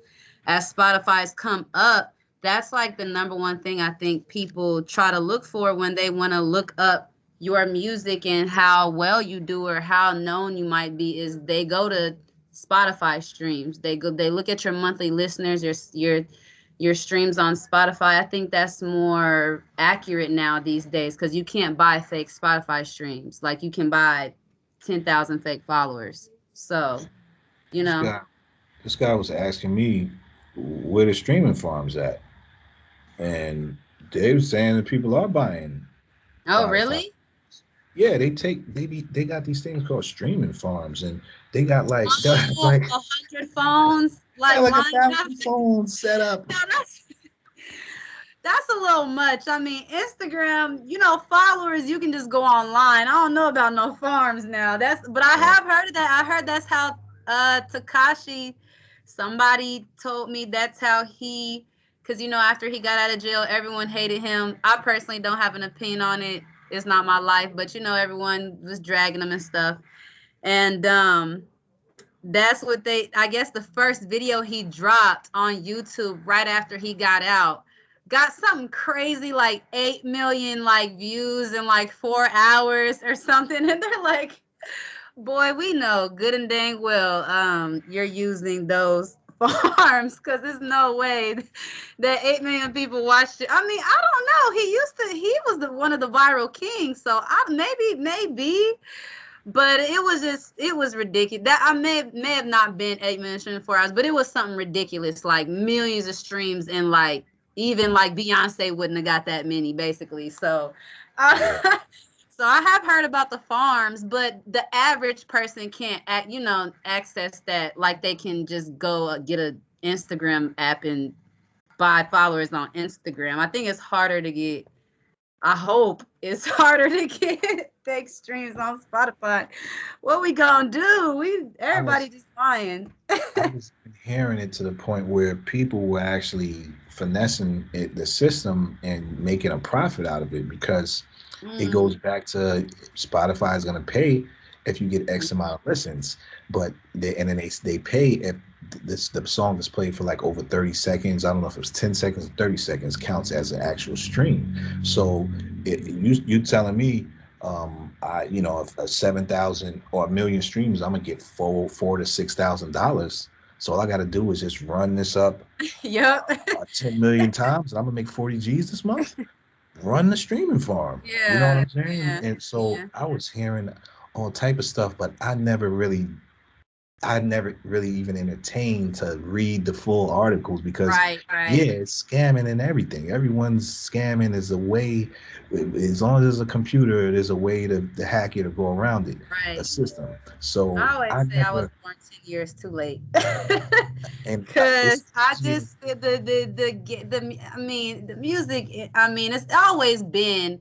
As Spotify's come up, that's like the number one thing I think people try to look for when they want to look up your music and how well you do or how known you might be is they go to Spotify streams. They look at your monthly listeners, your streams on Spotify. I think that's more accurate now these days because you can't buy fake Spotify streams like you can buy 10,000 fake followers. So, you This know. guy, this guy was asking me where the streaming farms at, and they were saying that people are buying Oh, Spotify. really? Yeah, they got these things called streaming farms, and they got like they have Oh, like 100 phones they have like like a lined up. thousand phones set up. No, that's a little much. I mean, Instagram, followers, you can just go online. I don't know about no farms now. But I Yeah. have heard of that. I heard that's how Takashi, somebody told me that's how he, because after he got out of jail, everyone hated him. I personally don't have an opinion on it. It's not my life, but everyone was dragging him and stuff. And that's what I guess the first video he dropped on YouTube right after he got out got something crazy like 8 million like views in like 4 hours or something. And they're like, boy, we know good and dang well you're using those farms because there's no way that 8 million people watched it. I mean, I don't know. He was one of the viral kings. So maybe, but it was ridiculous. That I may have not been 8 minutes in 4 hours, but it was something ridiculous, like millions of streams, and like even like Beyonce wouldn't have got that many, basically. So, uh, Yeah. so I have heard about the farms, but the average person can't, access that. Like they can just go get a Instagram app and buy followers on Instagram. I think it's harder to get. I hope it's harder to get fake streams on Spotify. What we gonna do? I was Everybody just lying. I was hearing it to the point where people were actually finessing the system and making a profit out of it because it Mm, goes back to Spotify is going to pay if you get X amount of listens, but they pay if the song is played for like over 30 seconds. I don't know if it's 10 seconds or 30 seconds counts as an actual stream. So you telling me if a 7,000 or a million streams, I'm gonna get four to $6,000. So all I got to do is just run this up yep. 10 million times, and I'm gonna make 40 G's this month. Run the streaming farm. You know what Yeah. I'm saying? Yeah. And so Yeah. I was hearing all type of stuff, but I never really even entertained to read the full articles because, Right. yeah, Right. it's scamming and everything. Everyone's scamming is a way, as long as there's a computer, there's a way to hack it or go around it, the Right. system. So I always I say I was never, born 10 years too late. and Cause it's I easier. just the I mean the music. I mean it's always been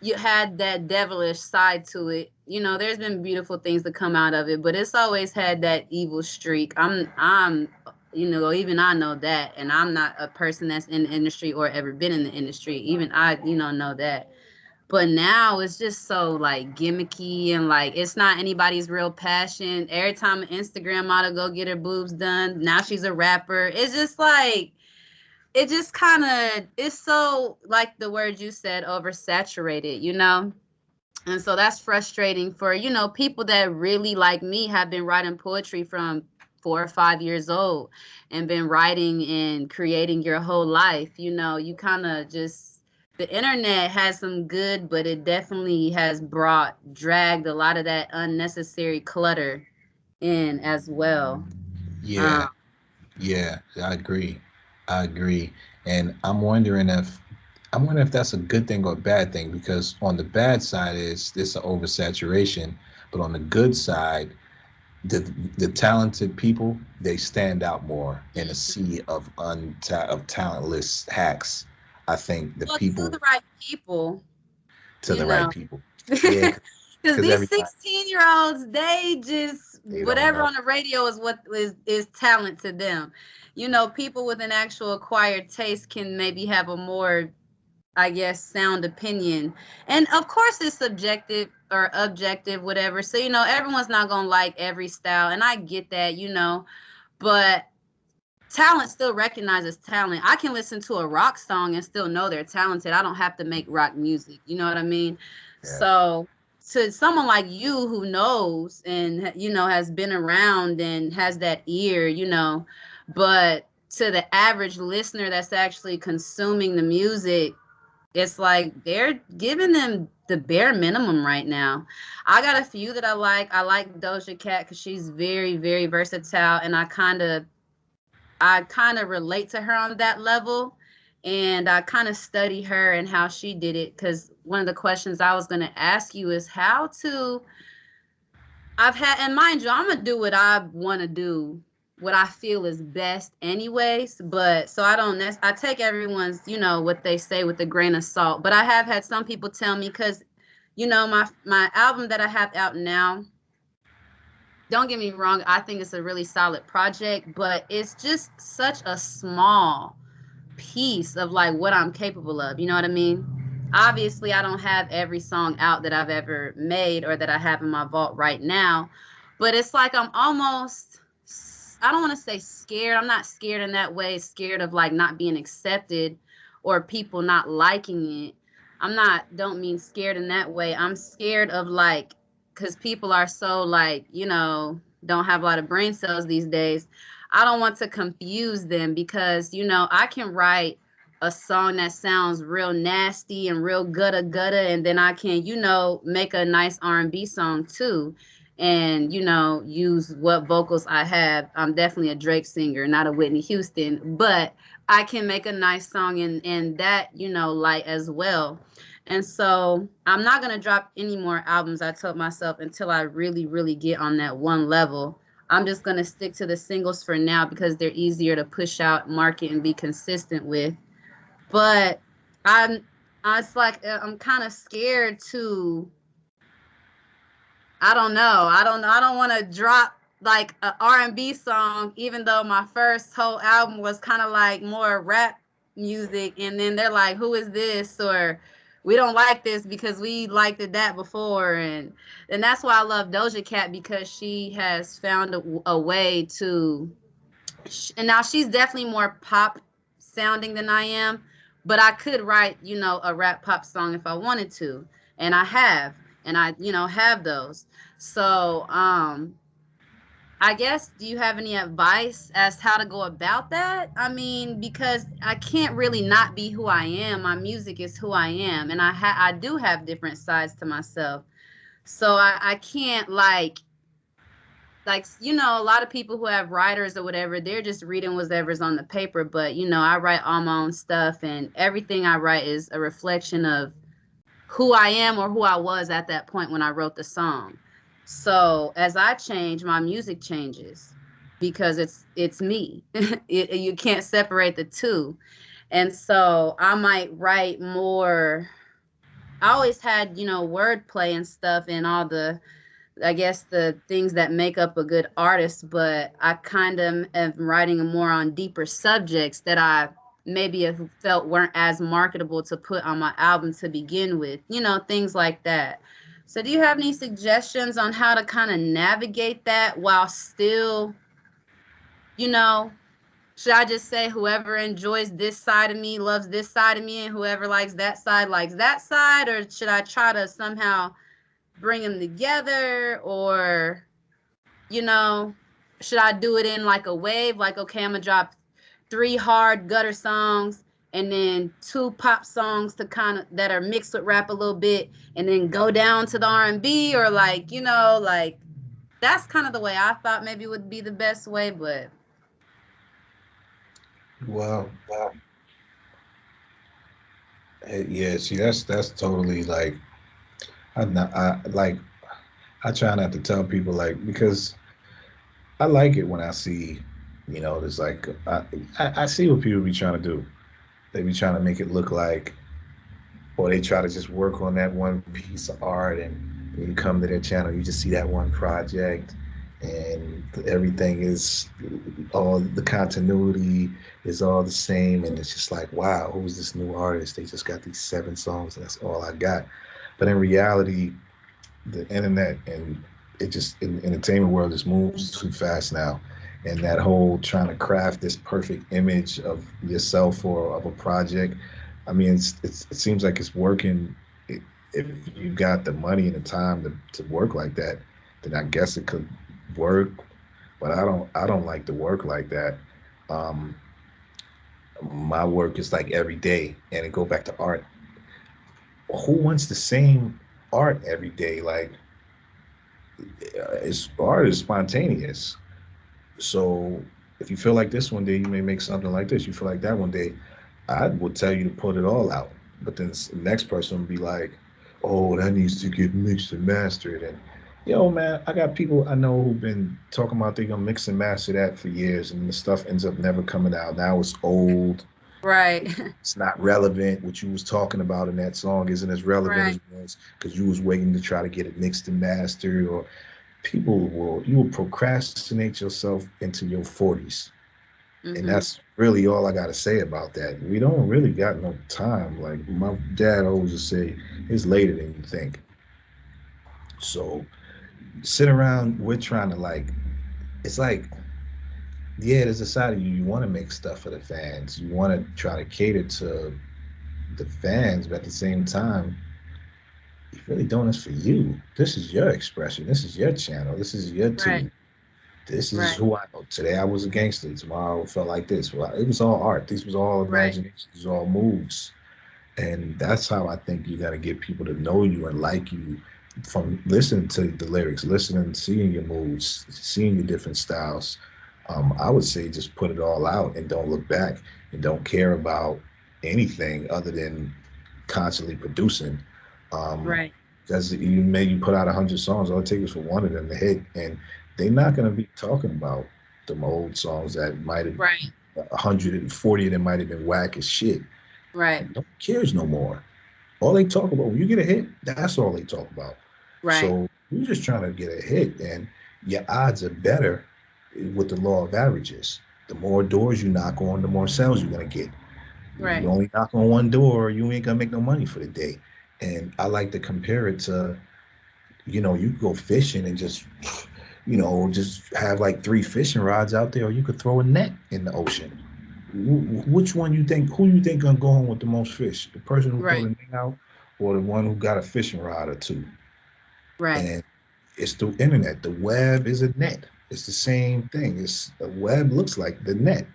you had that devilish side to it. There's been beautiful things that come out of it, but it's always had that evil streak. Even I know that, and I'm not a person that's in the industry or ever been in the industry. Even I, know that. But now it's just so like gimmicky and like it's not anybody's real passion. Every time an Instagram model go get her boobs done, now she's a rapper. It's just like it just kind of it's so like the word you said oversaturated. And so that's frustrating for people that really like me have been writing poetry from 4 or 5 years old and been writing and creating your whole life. You kind of just the internet has some good, but it definitely has dragged a lot of that unnecessary clutter in as well. Yeah, Um, yeah, I agree. I agree. And I'm wondering if that's a good thing or a bad thing, because on the bad side is this oversaturation, but on the good side, the the talented people, they stand out more in a sea of talentless hacks. I think the well, to people the right people, to you the right know. people. Yeah, Because because these everybody 16-year-olds, they just they don't whatever know. on the radio is what is talent to them. You know, people with an actual acquired taste can maybe have a more, I guess, sound opinion. And of course it's subjective or objective, whatever. So, everyone's not gonna like every style, and I get that, but talent still recognizes talent. I can listen to a rock song and still know they're talented. I don't have to make rock music. You know what I mean? Yeah, So to someone like you who knows and has been around and has that ear, but to the average listener that's actually consuming the music, it's like they're giving them the bare minimum right now. I got a few that I like. I like Doja Cat because she's very, very versatile, and I kind of relate to her on that level, and I kind of study her and how she did it, because one of the questions I was going to ask you is how to I've had, and mind you, I'm gonna do what I want to do, what I feel is best anyways, but so I take everyone's, what they say with a grain of salt, but I have had some people tell me, because my album that I have out now, don't get me wrong, I think it's a really solid project, but it's just such a small piece of like what I'm capable of. You know what I mean? Obviously, I don't have every song out that I've ever made or that I have in my vault right now, but it's like I'm almost, I don't want to say scared. I'm not scared in that way, scared of like not being accepted or people not liking it. Don't mean scared in that way. I'm scared of like, because people are so like, don't have a lot of brain cells these days. I don't want to confuse them, because, I can write a song that sounds real nasty and real gutta gutta, and then I can, make a nice R&B song too, and, use what vocals I have. I'm definitely a Drake singer, not a Whitney Houston, but I can make a nice song in that, light as well. And so I'm not going to drop any more albums, I told myself, until I really, really get on that one level. I'm just going to stick to the singles for now because they're easier to push out, market, and be consistent with. But I'm, it's like I'm kind of scared to, I don't know. I don't want to drop like a R&B song, even though my first whole album was kind of like more rap music, and then they're like, "Who is this?" or "We don't like this because we liked it that before." And that's why I love Doja Cat, because she has found a way to, and now she's definitely more pop sounding than I am, but I could write, a rap pop song if I wanted to, and I have, and I, have those. So, I guess, do you have any advice as how to go about that? I mean, because I can't really not be who I am. My music is who I am, and I do have different sides to myself. So I can't like a lot of people who have writers or whatever, they're just reading whatever's on the paper, but I write all my own stuff, and everything I write is a reflection of who I am or who I was at that point when I wrote the song. So as I change, my music changes, because it's me. You can't separate the two. And so I might write more. I always had, wordplay and stuff, and all the, I guess, the things that make up a good artist, but I kind of am writing more on deeper subjects that I maybe have felt weren't as marketable to put on my album to begin with, things like that. So do you have any suggestions on how to kind of navigate that while still, you know, should I just say whoever enjoys this side of me loves this side of me, and whoever likes that side, or should I try to somehow bring them together, or you know, should I do it in like a wave? Like, okay, I'm gonna drop 3 hard gutter songs, and then two pop songs to kind of that are mixed with rap a little bit, and then go down to the R&B, or like, like that's kind of the way I thought maybe would be the best way, but Well, yeah. See, that's totally like I like I try not to tell people like because I like it when I see, there's like I see what people be trying to do. They be trying to make it look like, or they try to just work on that one piece of art, and when you come to their channel, you just see that one project, and everything is all the continuity is all the same, and it's just like, wow, who's this new artist? They just got these 7 songs, and that's all I got. But in reality, the internet and it just in the entertainment world just moves too fast now, and that whole trying to craft this perfect image of yourself or of a project, I mean it seems like it's working. If you got the money and the time to work like that, then I guess it could work, but I don't like to work like that. um my work is like every day, and it go back to art. Who wants the same art every day? Like, it's art is spontaneous. So if you feel like this one day, you may make something like this. You feel like that one day, I would tell you to put it all out. But then the next person would be like, "Oh, that needs to get mixed and mastered." And man, I got people I know who've been talking about they gonna mix and master that for years, and the stuff ends up never coming out. Now it's old. right. It's not relevant. What you was talking about in that song isn't as relevant as Right. it was because you was waiting to try to get it mixed and mastered, or you will procrastinate yourself into your 40s. And Mhm. that's really all I got to say about that. We don't really got no time. Like my dad always would say, it's later than you think. So sit around, we're trying to like, it's like, yeah, there's a side of you want to make stuff for the fans. You want to try to cater to the fans, but at the same time, you really doing this for you. This is your expression. This is your channel. This is your Right. tool. This is Right. who I know. Today I was a gangster. Tomorrow I felt like this. Well, it was all art. This was all Right. imagination. This was all moves. And that's how I think you got to get people to know you and like you from listening to the lyrics, listening, seeing your moves, seeing your different styles. I would say just put it all out and don't look back and don't care about anything other than constantly producing. Um, Right. because you put out 100 songs, all it takes is for one of them to hit, and they're not going to be talking about them old songs that might have Right. 140 of them might have been whack as shit. Right. No one cares no more. All they talk about when you get a hit, that's all they talk about. Right. So you're just trying to get a hit, and your odds are better with the law of averages. The more doors you knock on, the more sales you're gonna get. You Right. only knock on one door, you ain't gonna make no money for the day. And I like to compare it to, you could go fishing and just have like 3 fishing rods out there, or you could throw a net in the ocean. Which one you think? Who you think gonna go home with the most fish? The person who throw Right. the net out, or the one who got a fishing rod or two? Right. And it's the internet. The web is a net. It's the same thing. It's the web looks like the net,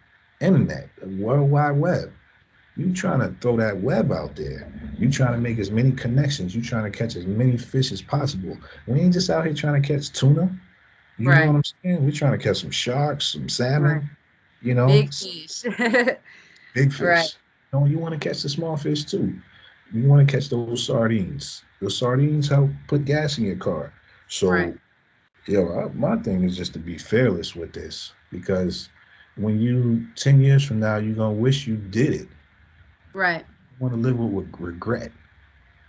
internet, the World Wide Web. You trying to throw that web out there. You trying to make as many connections. You trying to catch as many fish as possible. We ain't just out here trying to catch tuna. You know what Right. I'm saying? We're trying to catch some sharks, some Right. salmon, Big fish. big Right. fish. No, you want to catch the small fish too. You want to catch those sardines. Those sardines help put gas in your car. Right. So, my thing is just to be fearless with this, because when you 10 years from now, you're going to wish you did it. Right. You want to live with regret.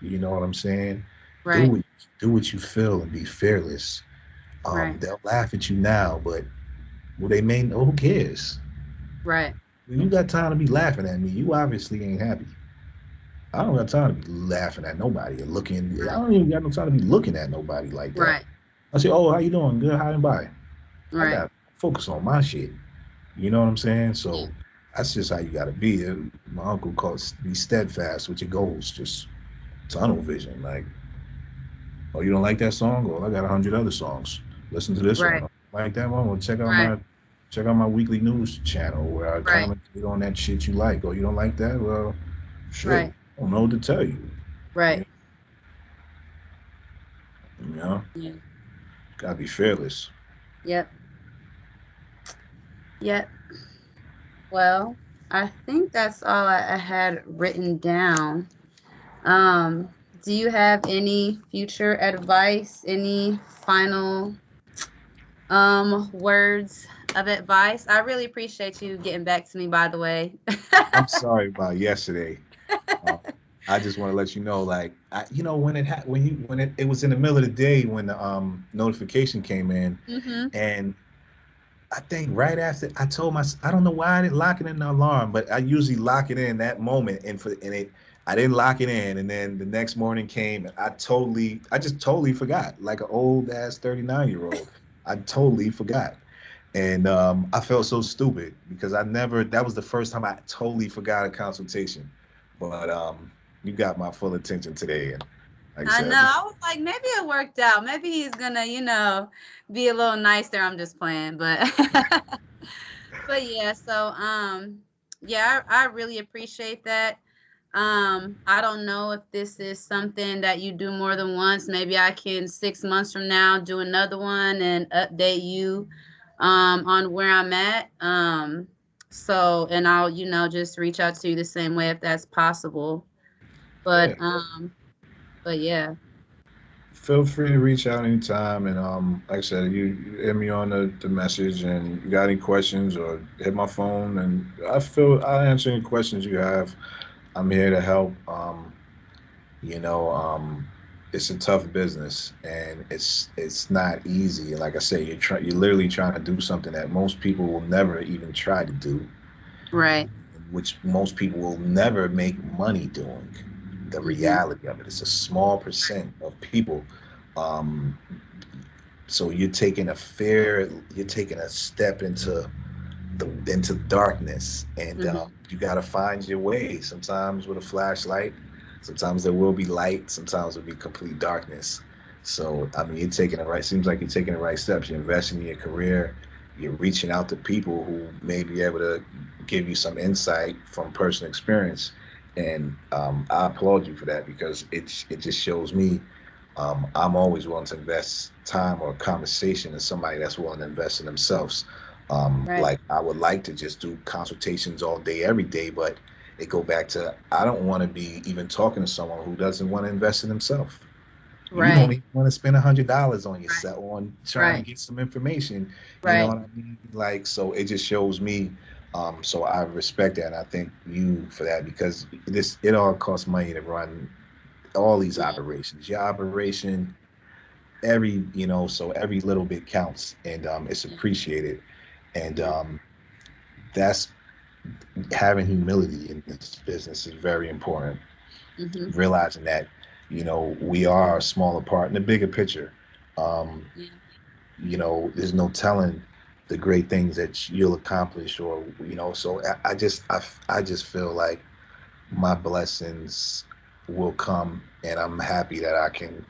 You know what I'm saying? Do Right. what, do what you feel and be fearless. Right. They'll laugh at you now, but well, they may, who cares? Right. When you got time to be laughing at me, you obviously ain't happy. I don't got time to be laughing at nobody or looking. I don't even got no time to be looking at nobody like that. Right. I say, "Oh, how you doing? Good. How and by?" I Right. got to focus on my shit. You know what I'm saying? Yeah. So that's just how you got to be. My uncle calls be steadfast with your goals, just tunnel vision. Like, oh, you don't like that song? Well, I got 100 other songs. Listen to this one. Right. Oh, like that one? Well, check out Right. my. check out my weekly news channel where I Right. commentate on that shit you like. Or you don't like that? Well, shit, Right. I don't know what to tell you. Right. You know, Yeah. gotta be fearless. Yep. Yep. Well, I think that's all I had written down. Um, do you have any future advice? Any final words of advice? I really appreciate you getting back to me, by the way. I'm sorry about yesterday. Uh, I just want to let you know, like, when it was in the middle of the day when the notification came in, Mm-hmm. and I think right after I told I don't know why I didn't lock it in the alarm, but I usually lock it in that moment, I didn't lock it in, and then the next morning came, and I just totally forgot, like an old ass 39-year-old. I totally forgot, and I felt so stupid because that was the first time I totally forgot a consultation, but you got my full attention today, and like I I know. said, I was like, maybe it worked out. Maybe he's gonna, be a little nicer. I'm just playing, but but yeah. So yeah, I really appreciate that. I don't know if this is something that you do more than once. Maybe I can 6 months from now do another one and update you on where I'm at. So and I'll, just reach out to you the same way if that's possible. But yeah, but yeah. feel free to reach out anytime. And like I said, you hit me on the message, and you got any questions, or hit my phone, and I'll answer any questions you have. I'm here to help. You know, it's a tough business, and it's not easy. Like I said, you're literally trying to do something that most people will never even try to do, Right. which most people will never make money doing. The Mhm. reality of it, it's a small percent of people. Um, so you're taking a step into darkness, and Mhm. you got to find your way. Sometimes with a flashlight, sometimes there will be light, sometimes it'll be complete darkness. So I mean, you're taking the right. Seems like you're taking the right steps. You're investing in your career. You're reaching out to people who may be able to give you some insight from personal experience, and I applaud you for that because it just shows me I'm always willing to invest time or conversation in somebody that's willing to invest in themselves. Right. Like I would like to just do consultations all day, every day, but it go back to I don't want to be even talking to someone who doesn't want to invest in themselves. You don't Right. even want to spend $100 on yourself on trying to Right. get some information. You know Right. what I mean? Like so, it just shows me. So I respect that, and I thank you for that because it all costs money to run all these Yeah. operations. Your operation, so every little bit counts, and it's appreciated, and Yeah. that's having humility in this business is very important. Mhm. Realizing that we are a smaller part in the bigger picture. um, Yeah. there's no telling the great things that you'll accomplish, or so I just feel like my blessings will come, and I'm happy that I can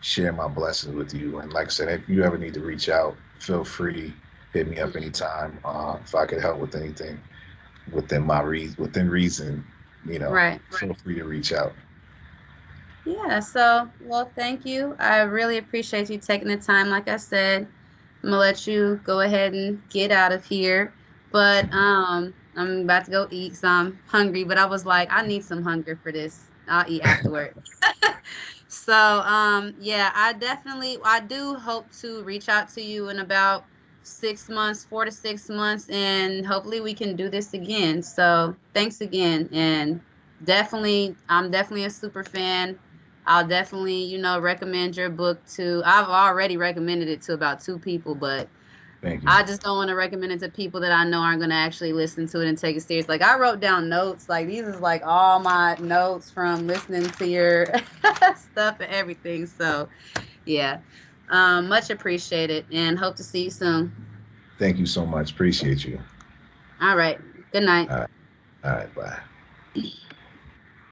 share my blessings with you. And like I said, if you ever need to reach out, feel free, hit me up Yeah. anytime. If I could help with anything within reason, Right. feel free to reach out. Yeah. So, well, thank you. I really appreciate you taking the time. Like I said, I'm gonna let you go ahead and get out of here. But I'm about to go eat, so I'm hungry. But I was like, I need some hunger for this. I'll eat afterward. So yeah, I do hope to reach out to you in about 6 months, 4 to 6 months, and hopefully we can do this again. So thanks again, and I'm definitely a super fan. I'll definitely, recommend your book to. I've already recommended it to about 2 people, but Thank you. I just don't want to recommend it to people that I know aren't going to actually listen to it and take it serious. Like I wrote down notes. Like these is like all my notes from listening to your stuff and everything. So yeah, much appreciated and hope to see you soon. Thank you so much. Appreciate you. All right. Good night. All right. All right. Bye.